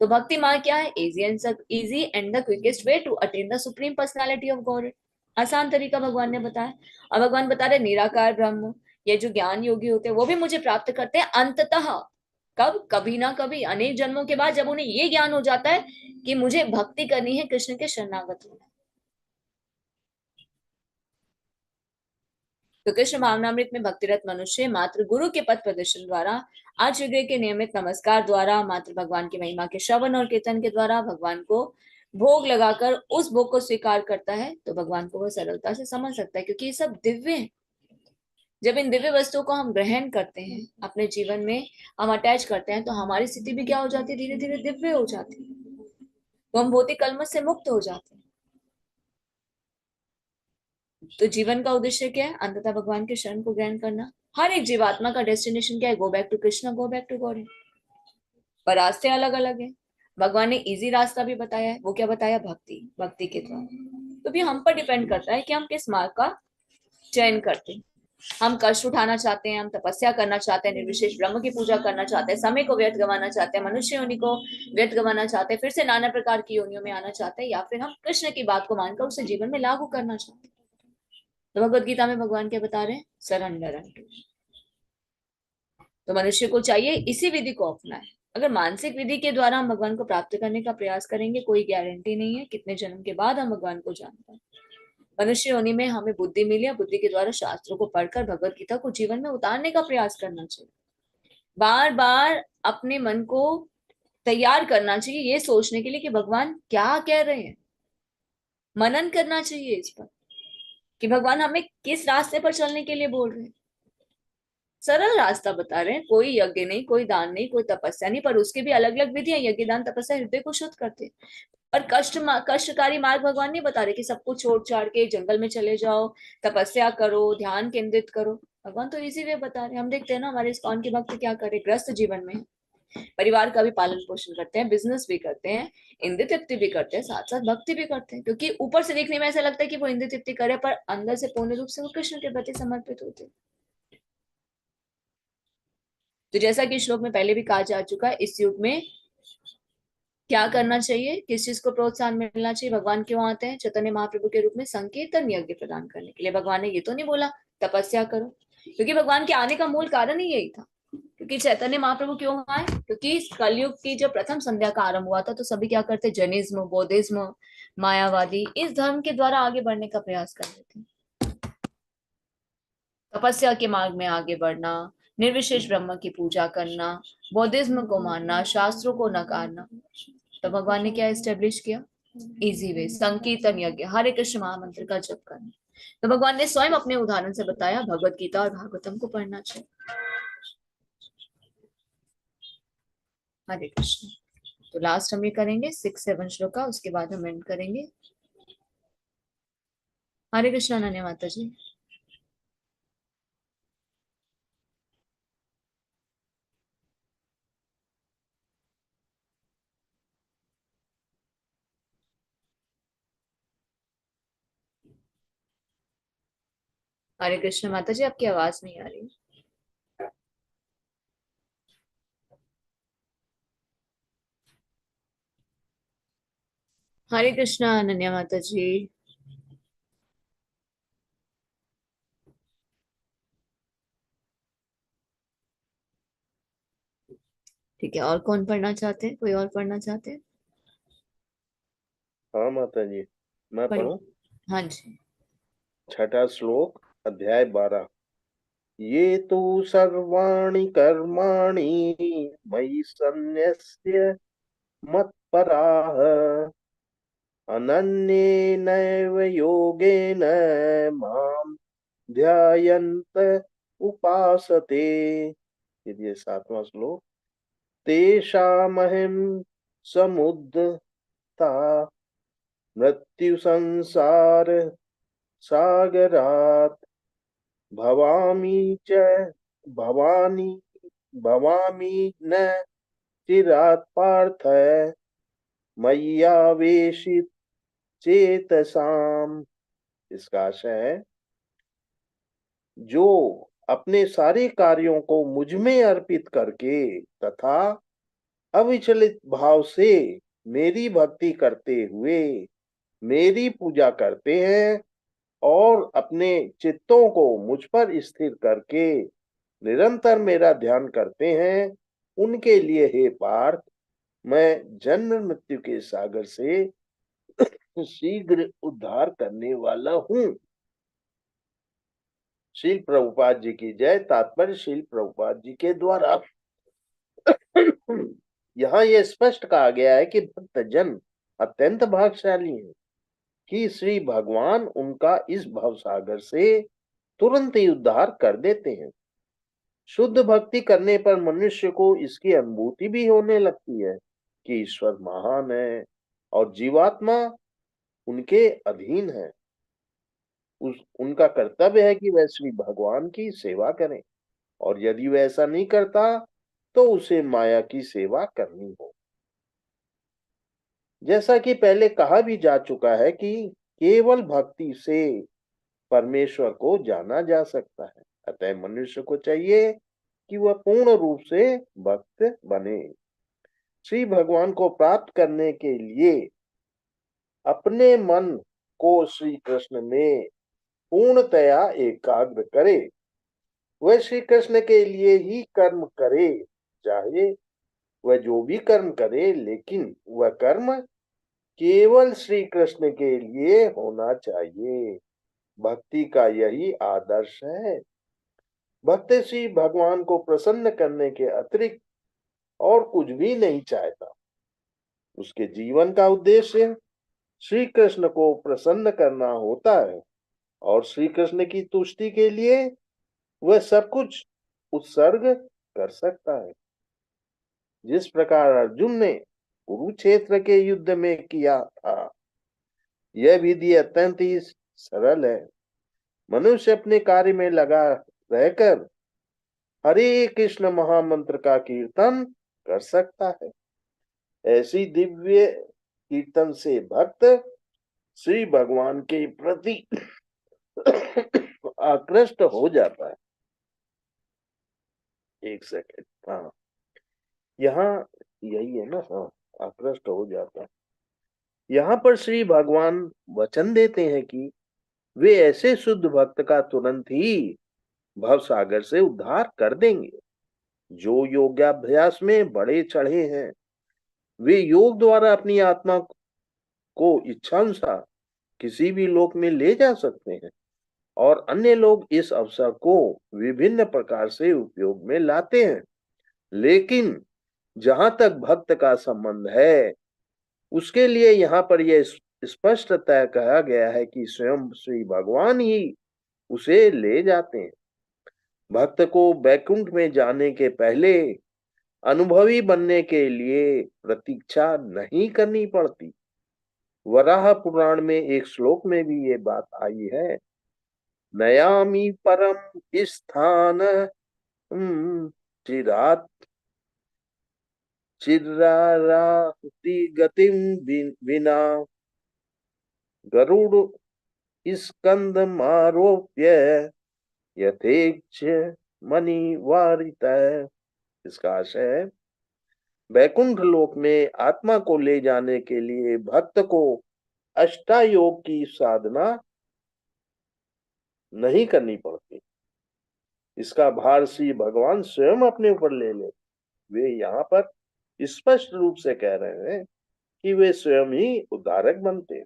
तो भक्ति मार्ग क्या है? Easy and the quickest way to attain the supreme personality of God. आसान तरीका भगवान ने बताया। और भगवान बता रहे निराकार ब्रह्म, ये जो ज्ञान योगी होते हैं वो भी मुझे प्राप्त करते हैं अंततः। कब? कभी ना कभी, अनेक जन्मों के बाद, जब उन्हें ये ज्ञान हो जाता है कि मुझे भक्ति करनी है, कृष्ण के शरणागत होना है। तो कृष्ण भावनामृत में भक्तिरत मनुष्य मात्र गुरु के पथ प्रदर्शन द्वारा, आज विग्रह के नियमित नमस्कार द्वारा, मात्र भगवान की महिमा के श्रवण और कीर्तन के द्वारा भगवान को भोग लगाकर उस भोग को स्वीकार करता है, तो भगवान को वह सरलता से समझ सकता है, क्योंकि ये सब दिव्य है। जब इन दिव्य वस्तुओं को हम ग्रहण करते हैं अपने जीवन में, हम अटैच करते हैं, तो हमारी स्थिति भी क्या हो जाती है? धीरे धीरे दिव्य हो जाती है। तो हम भौतिक कलमश से मुक्त हो जाते हैं। तो जीवन का उद्देश्य क्या है? अंततः भगवान के शरण को ग्रहण करना। हर एक जीवात्मा का डेस्टिनेशन क्या है? Go back to Krishna, go back to God. पर रास्ते अलग अलग है। भगवान ने इजी रास्ता भी बताया है। वो क्या बताया? भक्ति, भक्ति के द्वारा। तो भी हम पर डिपेंड करता है कि हम किस मार्ग का चयन करते हैं। हम कष्ट उठाना चाहते हैं, हम तपस्या करना चाहते हैं, निर्विशेष ब्रह्म की पूजा करना चाहते हैं, समय को व्यर्थ गंवाना चाहते हैं, मनुष्य योनि को व्यर्थ गंवाना चाहते हैं, फिर से नाना प्रकार की योनियों में आना चाहते हैं, या फिर हम कृष्ण की बात को मानकर उसे जीवन में लागू करना चाहते हैं। तो भगवत गीता में भगवान क्या बता रहे हैं? Surrender unto. तो मनुष्य को चाहिए इसी विधि को अपनाए। अगर मानसिक विधि के द्वारा हम भगवान को प्राप्त करने का प्रयास करेंगे, कोई गारंटी नहीं है कितने जन्म के बाद हम भगवान को जान पाए। मनुष्य योनि में हमें बुद्धि मिली है, बुद्धि के द्वारा शास्त्रों को पढ़कर भगवत गीता को जीवन में उतारने का प्रयास करना चाहिए। बार बार अपने मन को तैयार करना चाहिए ये सोचने के लिए कि भगवान क्या कह रहे हैं। मनन करना चाहिए इस पर कि भगवान हमें किस रास्ते पर चलने के लिए बोल रहे हैं। सरल रास्ता बता रहे हैं, कोई यज्ञ नहीं, कोई दान नहीं, कोई तपस्या नहीं, पर उसके भी अलग अलग विधियां। यज्ञ दान तपस्या हृदय को शुद्ध करते हैं। और कष्टकारी मार्ग भगवान नहीं बता रहे कि सब कुछ छोड़ छाड़ के जंगल में चले जाओ, तपस्या करो, ध्यान केंद्रित करो। भगवान तो इजी वे बता रहे हैं। हम देखते हैं ना हमारे इस्कॉन के भक्त क्या करे, ग्रस्त जीवन में परिवार का भी पालन पोषण करते हैं, बिजनेस भी करते हैं, इंद्रिय तृप्ति भी करते हैं, साथ साथ भक्ति भी करते हैं, क्योंकि ऊपर से देखने में ऐसा लगता है कि वो इंद्रिय तृप्ति करे, पर अंदर से पूर्ण रूप से वो कृष्ण के प्रति समर्पित होते हैं। तो जैसा कि श्लोक में पहले भी कहा जा चुका है, इस युग में क्या करना चाहिए, किस चीज को प्रोत्साहन मिलना चाहिए? भगवान क्यों आते हैं? चैतन्य महाप्रभु के रूप में संकीर्तन यज्ञ प्रदान करने के लिए। भगवान ने ये तो नहीं बोला तपस्या करो, क्योंकि भगवान के आने का मूल कारण ही यही था। क्योंकि चैतन्य महाप्रभु क्यों आए? क्योंकि कलयुग की जब प्रथम संध्या का आरंभ हुआ था, तो सभी क्या करते? जैनिज्म, बौद्धिज्म, मायावादी, इस धर्म के द्वारा आगे बढ़ने का प्रयास कर रहे थे। तपस्या के मार्ग में आगे बढ़ना, निर्विशेष ब्रह्म की पूजा करना, बौद्धिज्म को मानना, शास्त्रों को नकारना। तो भगवान ने क्या एस्टेब्लिश किया? इजी वे, संकीर्तन यज्ञ, हरे कृष्ण महामंत्र का जप करना। तो भगवान ने स्वयं अपने उदाहरण से बताया, भगवत गीता और भागवतम को पढ़ना चाहिए। हरे कृष्ण। तो लास्ट हम ये करेंगे 6-7 श्लोक का, उसके बाद हम एंड करेंगे। हरे कृष्ण अनन्या माता जी। हरे कृष्ण माता जी, आपकी आवाज नहीं आ रही। हरे कृष्ण अनन्या माता जी। ठीक है, और कौन पढ़ना चाहते हैं? कोई और पढ़ना चाहते हैं? हाँ माता जी, मैं पढ़िए। पढ़ूं। हाँ जी। छठा श्लोक, अध्याय 12। ये तो सर्वाणि कर्माणि मयि सन्न्यस्य मत्पराः अनन्येनैव योगेन मां ध्यायन्त उपासते। ये 7वां श्लोक। तेषामहं समुद्धता मृत्यु संसार सागरात् भवामि च भवानी भवामि न चिरात् पार्थ मय्यावेशित चेतसाम। इसका आशय है, जो अपने सारे कार्यों को मुझ में अर्पित करके तथा अविचलित भाव से मेरी भक्ति करते हुए मेरी पूजा करते हैं और अपने चित्तों को मुझ पर स्थिर करके निरंतर मेरा ध्यान करते हैं, उनके लिए हे पार्थ मैं जन्म मृत्यु के सागर से शीघ्र उद्धार करने वाला हूँ। श्रील प्रभुपाद जी की जय। तात्पर्य श्रील प्रभुपाद जी के द्वारा यहाँ यह स्पष्ट कहा गया है कि भक्तजन अत्यंत भाग्यशाली हैं कि श्री भगवान उनका इस भवसागर से तुरंत ही उद्धार कर देते हैं। शुद्ध भक्ति करने पर मनुष्य को इसकी अनुभूति भी होने लगती है कि ईश्वर महान है और जीवात्मा उनके अधीन है। उनका कर्तव्य है कि वह श्री भगवान की सेवा करें और यदि वह ऐसा नहीं करता तो उसे माया की सेवा करनी हो। जैसा कि पहले कहा भी जा चुका है कि केवल भक्ति से परमेश्वर को जाना जा सकता है। अतः मनुष्य को चाहिए कि वह पूर्ण रूप से भक्त बने। श्री भगवान को प्राप्त करने के लिए अपने मन को श्री कृष्ण में पूर्णतया एकाग्र करे। वह श्री कृष्ण के लिए ही कर्म करे, चाहे वह जो भी कर्म करे, लेकिन वह कर्म केवल श्री कृष्ण के लिए होना चाहिए। भक्ति का यही आदर्श है। भक्त श्री भगवान को प्रसन्न करने के अतिरिक्त और कुछ भी नहीं चाहता। उसके जीवन का उद्देश्य श्री कृष्ण को प्रसन्न करना होता है और श्री कृष्ण की तुष्टि के लिए वह सब कुछ उत्सर्ग कर सकता है। जिस प्रकार अर्जुन ने कुरुक्षेत्र के युद्ध में किया था, यह विधि अत्यंत ही सरल है। मनुष्य अपने कार्य में लगा रहकर हरे कृष्ण महामंत्र का कीर्तन कर सकता है। ऐसी दिव्य कीर्तन से भक्त श्री भगवान के प्रति आकृष्ट हो जाता है। एक सेकंड, हाँ, यहाँ यही है ना, हाँ, आकृष्ट हो जाता है। यहाँ पर श्री भगवान वचन देते हैं कि वे ऐसे शुद्ध भक्त का तुरंत ही भव सागर से उद्धार कर देंगे। जो योगाभ्यास में बड़े चढ़े हैं, वे योग द्वारा अपनी आत्मा को इच्छानुसार किसी भी लोक में ले जा सकते हैं और अन्य लोग इस अवसर को विभिन्न प्रकार से उपयोग में लाते हैं। लेकिन जहां तक भक्त का संबंध है, उसके लिए यहाँ पर यह स्पष्टतः कहा गया है कि स्वयं श्री भगवान ही उसे ले जाते हैं। भक्त को बैकुंठ में जाने के पहले अनुभवी बनने के लिए प्रतीक्षा नहीं करनी पड़ती। वराह पुराण में एक श्लोक में भी ये बात आई है, नयामि परम स्थान चिरात चिराराति गतिम विना गरुड़ स्कंद मारोप्य यथेच्छ मणिवारितः। इसका आशय है, वैकुंठ लोक में आत्मा को ले जाने के लिए भक्त को अष्टायोग की साधना नहीं करनी पड़ती। इसका भार श्री भगवान स्वयं अपने ऊपर ले ले। वे यहाँ पर स्पष्ट रूप से कह रहे हैं कि वे स्वयं ही उद्धारक बनते हैं।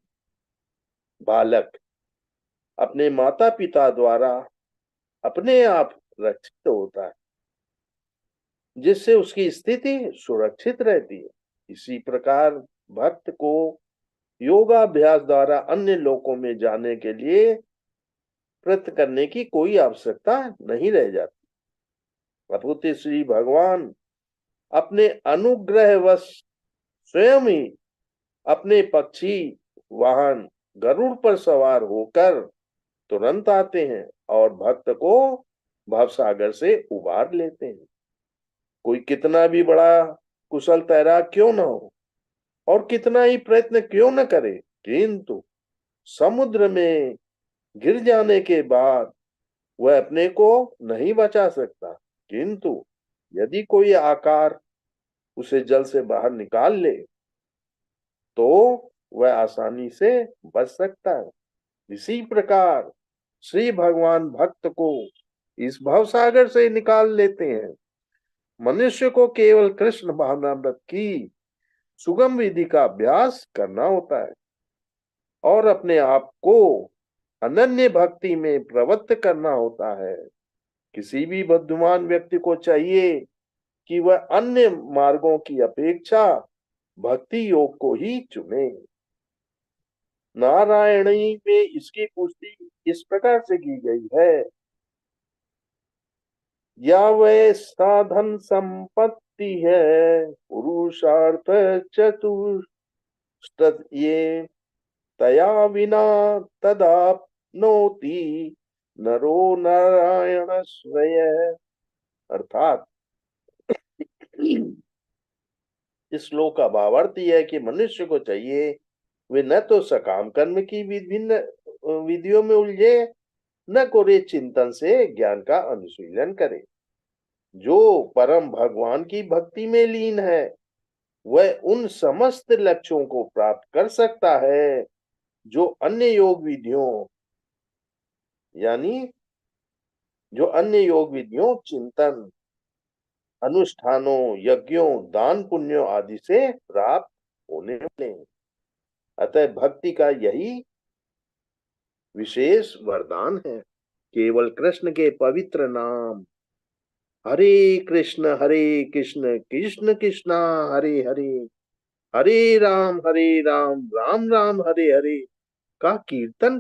बालक अपने माता पिता द्वारा अपने आप रक्षित होता है, जिससे उसकी स्थिति सुरक्षित रहती है। इसी प्रकार भक्त को योगाभ्यास द्वारा अन्य लोकों में जाने के लिए प्रयत्न करने की कोई आवश्यकता नहीं रह जाती। प्रभुति श्री भगवान अपने अनुग्रहवश स्वयं ही अपने पक्षी वाहन गरुड़ पर सवार होकर तुरंत आते हैं और भक्त को भवसागर से उबार लेते हैं। कोई कितना भी बड़ा कुशल तैराक क्यों न हो और कितना ही प्रयत्न क्यों न करे, किंतु समुद्र में गिर जाने के बाद वह अपने को नहीं बचा सकता। किंतु यदि कोई आकार उसे जल से बाहर निकाल ले तो वह आसानी से बच सकता है। इसी प्रकार श्री भगवान भक्त को इस भवसागर से निकाल लेते हैं। मनुष्य को केवल कृष्ण भावनामृत की सुगम विधि का अभ्यास करना होता है और अपने आप को अनन्य भक्ति में प्रवृत्त करना होता है। किसी भी बुद्धिमान व्यक्ति को चाहिए कि वह अन्य मार्गों की अपेक्षा भक्ति योग को ही चुने। नारायणी में इसकी पुष्टि इस प्रकार से की गई है, या वह साधन संपत्ति है पुरुषार्थ चतुष्ट ये तया विना तदाप्नोति नरो नारायण स्वय। अर्थात इस श्लोक का भावार्थ यह है कि मनुष्य को चाहिए वे न तो सकाम कर्म की विभिन्न विधियों में उलझे, न कोरे चिंतन से ज्ञान का अनुशीलन करे। जो परम भगवान की भक्ति में लीन है वह उन समस्त लक्ष्यों को प्राप्त कर सकता है जो अन्य योग विधियों चिंतन, अनुष्ठानों, यज्ञों, दान पुण्यों आदि से प्राप्त होने वाले हैं। अतः भक्ति का यही विशेष वरदान है। केवल कृष्ण के पवित्र नाम हरे कृष्ण कृष्ण कृष्ण हरे हरे, हरे राम राम राम हरे हरे का कीर्तन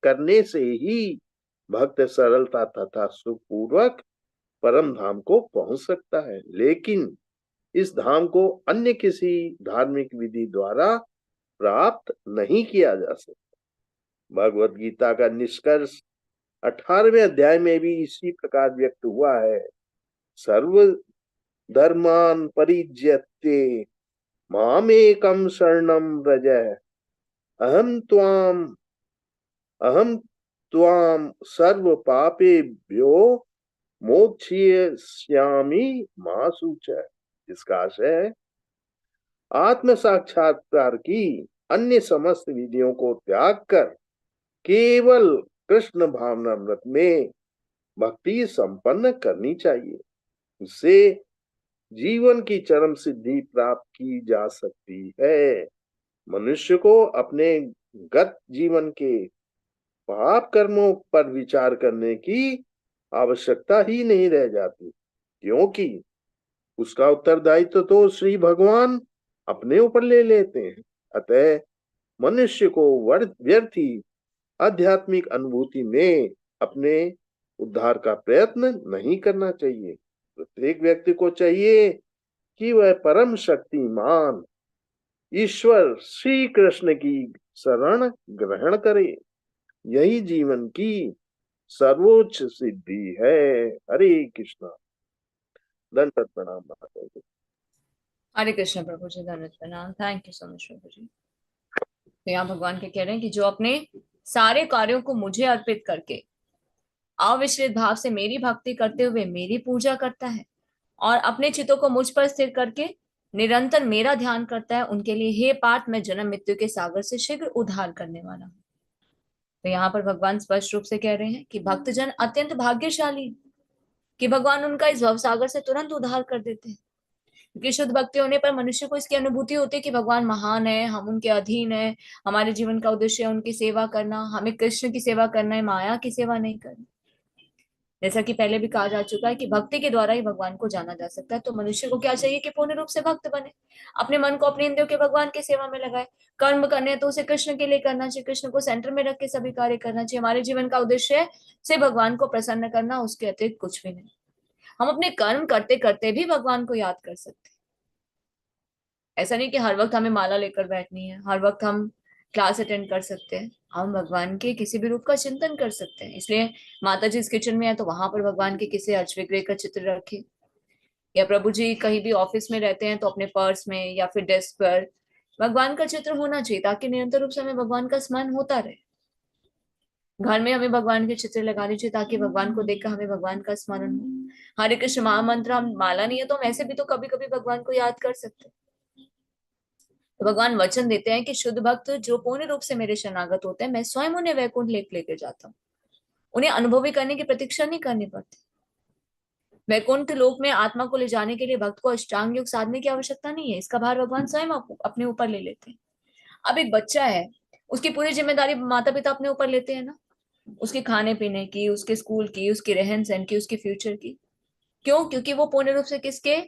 करने से ही भक्त सरलता तथा सुखपूर्वक परम धाम को पहुंच सकता है। लेकिन इस धाम को अन्य किसी धार्मिक विधि द्वारा प्राप्त नहीं किया जा सकता। भगवत गीता का निष्कर्ष 18वें अध्याय में भी इसी प्रकार व्यक्त हुआ है। सर्व धर्मान परित्यज्य मामेकं शरणं व्रज अहम त्वाम सर्व पापेभ्यो मोक्षयिष्यामि मा शुचः। इसका आशय है आत्म साक्षात्कार की अन्य समस्त विधियों को त्याग कर केवल कृष्ण भावनामृत में भक्ति संपन्न करनी चाहिए। इससे जीवन की चरम सिद्धि प्राप्त की जा सकती है। मनुष्य को अपने गत जीवन के पाप कर्मों पर विचार करने की आवश्यकता ही नहीं रह जाती, क्योंकि उसका उत्तरदायित्व तो श्री भगवान अपने ऊपर ले लेते हैं। अतः मनुष्य को व्यर्थी आध्यात्मिक अनुभूति में अपने उद्धार का प्रयत्न नहीं करना चाहिए। प्रत्येक व्यक्ति को चाहिए कि वह परम शक्तिमान ईश्वर श्री कृष्ण की शरण ग्रहण करे। यही जीवन की सर्वोच्च सिद्धि है। हरे कृष्णा। दंडवत प्रणाम माता जी। हरे कृष्ण प्रभु जी, दंडवत प्रणाम। थैंक यू सो मच प्रभु जी। तो यहाँ भगवान के कह रहे हैं कि जो अपने सारे कार्यों को मुझे अर्पित करके अविचलित भाव से मेरी भक्ति करते हुए मेरी पूजा करता है और अपने चित्तों को मुझ पर स्थिर करके निरंतर मेरा ध्यान करता है, उनके लिए हे पार्थ मैं जन्म मृत्यु के सागर से शीघ्र उद्धार करने वाला हूँ। तो यहाँ पर भगवान स्पष्ट रूप से कह रहे हैं कि भक्तजन अत्यंत भाग्यशाली कि भगवान उनका इस भवसागर से तुरंत उद्धार कर देते हैं। क्योंकि शुद्ध भक्ति होने पर मनुष्य को इसकी अनुभूति होती है कि भगवान महान है, हम उनके अधीन है, हमारे जीवन का उद्देश्य है उनकी सेवा करना, हमें कृष्ण की सेवा करना है, माया की सेवा नहीं करनी। जैसा कि पहले भी कहा जा चुका है कि भक्ति के द्वारा ही भगवान को जाना जा सकता है। तो मनुष्य को क्या चाहिए कि पूर्ण रूप से भक्त बने, अपने मन को अपने इंद्रियों के भगवान की सेवा में लगाए। कर्म करने तो उसे कृष्ण के लिए करना चाहिए, कृष्ण को सेंटर में रख के सभी कार्य करना चाहिए। हमारे जीवन का उद्देश्य है से भगवान को प्रसन्न करना, उसके अतिरिक्त कुछ भी नहीं। हम अपने कर्म करते करते भी भगवान को याद कर सकते हैं। ऐसा नहीं कि हर वक्त हमें माला लेकर बैठनी है, हर वक्त हम क्लास अटेंड कर सकते हैं, हम भगवान के किसी भी रूप का चिंतन कर सकते हैं। इसलिए माता जी इस किचन में है तो वहां पर भगवान के किसी अर्च विग्रह का चित्र रखे, या प्रभु जी कहीं भी ऑफिस में रहते हैं तो अपने पर्स में या फिर डेस्क पर भगवान का चित्र होना चाहिए, ताकि निरंतर रूप से हमें भगवान का स्मरण होता रहे। घर में हमें भगवान के चित्र लगाने चाहिए ताकि भगवान को देखकर हमें भगवान का स्मरण हो। हरे कृष्ण महामंत्र हम माला नहीं है तो हम ऐसे भी तो कभी कभी भगवान को याद कर सकते हैं। तो भगवान वचन देते हैं कि शुद्ध भक्त जो पूर्ण रूप से मेरे शरणागत होते हैं, मैं स्वयं उन्हें वैकुंठ लेकर जाता हूँ। उन्हें अनुभवी करने की प्रतीक्षा नहीं करनी पड़ती। वैकुंठ लोक में आत्मा को ले जाने के लिए भक्त को अष्टांग योग साधने की आवश्यकता नहीं है, इसका भार भगवान स्वयं अपने ऊपर ले लेते हैं। अब एक बच्चा है, उसकी पूरी जिम्मेदारी माता पिता अपने ऊपर लेते हैं ना, उसके खाने पीने की, उसके स्कूल की, उसकी रहन सहन की, उसके फ्यूचर की। क्यों? क्योंकि वो पूर्ण रूप से किसके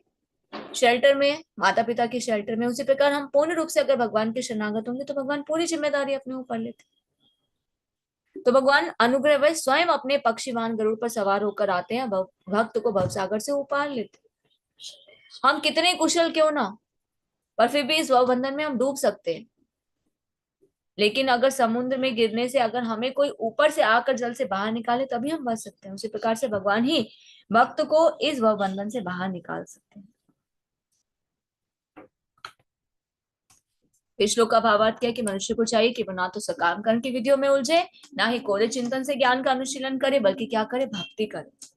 शेल्टर में है? माता पिता के शेल्टर में। उसी प्रकार हम पूर्ण रूप से अगर भगवान के शरणागत होंगे तो भगवान पूरी जिम्मेदारी अपने ऊपर लेते हैं। तो भगवान अनुग्रह वश स्वयं अपने पक्षीवान गरुड़ पर सवार होकर आते हैं, भक्त को भवसागर से उपार लेते हैं। हम कितने कुशल क्यों ना, पर फिर भी इस भवबंधन में हम डूब सकते हैं। लेकिन अगर समुद्र में गिरने से अगर हमें कोई ऊपर से आकर जल से बाहर निकाले तभी हम बच सकते हैं। उसी प्रकार से भगवान ही भक्त को इस भवबंधन से बाहर निकाल सकते हैं। इस श्लोक का भावार्थ क्या है कि मनुष्य को चाहिए कि वो ना तो सकाम कर्म की विधियों में उलझे, ना ही कोरे चिंतन से ज्ञान का अनुशीलन करे, बल्कि क्या करे? भक्ति करे।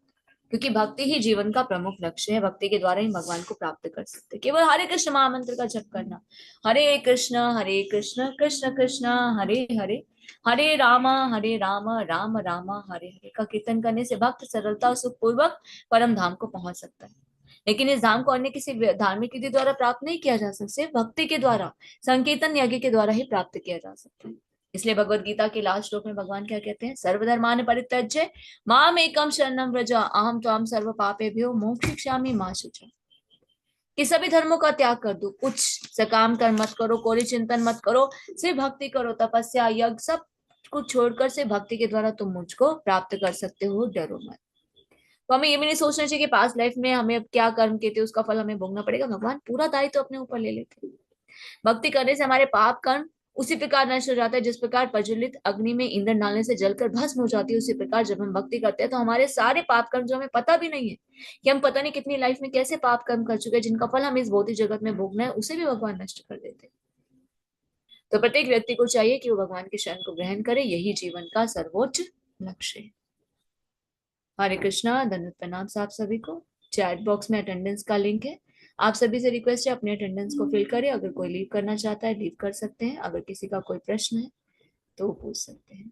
क्योंकि भक्ति ही जीवन का प्रमुख लक्ष्य है। भक्ति के द्वारा ही भगवान को प्राप्त कर सकते हैं। केवल हरे कृष्ण महामंत्र का जप करना, हरे कृष्ण कृष्ण कृष्ण हरे हरे, हरे राम राम राम हरे हरे का कीर्तन करने से भक्त सरलता और सुख पूर्वक परम धाम को पहुंच सकता है। लेकिन इस धाम को अन्य किसी धार्मिक विधि द्वारा प्राप्त नहीं किया जा सकता, सिर्फ भक्ति के द्वारा, संकीर्तन यज्ञ के द्वारा ही प्राप्त किया जा सकता है। इसलिए भगवत गीता के लास्ट श्लोक में भगवान क्या कहते हैं? सर्वधर्मान् परित्यज्य माम एकम शरणं व्रज अहम त्वां सर्व पापेभ्यो मोक्षयिष्यामि मा शुचः। कि सभी धर्मों का त्याग कर दो, कुछ सकाम कर्म मत करो, कोई चिंतन मत करो, सिर्फ भक्ति करो, तपस्या यज्ञ सब कुछ छोड़कर सिर्फ भक्ति के द्वारा तुम मुझको प्राप्त कर सकते हो, डरो मत। तो हमें ये भी नहीं सोचना चाहिए कि पास्ट लाइफ में हमें अब क्या कर्म किए थे उसका फल हमें भोगना पड़ेगा। भगवान पूरा दायित्व अपने ऊपर ले लेते हैं। भक्ति करने से हमारे पाप कर्म उसी प्रकार नष्ट हो जाता है जिस प्रकार प्रज्वलित अग्नि में ईंधन डालने से जलकर भस्म हो जाती है। उसी प्रकार जब हम भक्ति करते हैं तो हमारे सारे पाप कर्म जो हमें पता भी नहीं है कि हम पता नहीं कितनी लाइफ में कैसे पाप कर्म कर चुके हैं, जिनका फल हम इस भौतिक जगत में भोगना है, उसे भी भगवान नष्ट कर देते हैं। तो प्रत्येक व्यक्ति को चाहिए कि वो भगवान के शरण को ग्रहण करे, यही जीवन का सर्वोच्च लक्ष्य है। हरे कृष्णा। धन्यवाद, प्रणाम आप सभी को। चैट बॉक्स में अटेंडेंस का लिंक है, आप सभी से रिक्वेस्ट है अपने अटेंडेंस को फिल करें। अगर कोई लीव करना चाहता है लीव कर सकते हैं। अगर किसी का कोई प्रश्न है तो पूछ सकते हैं।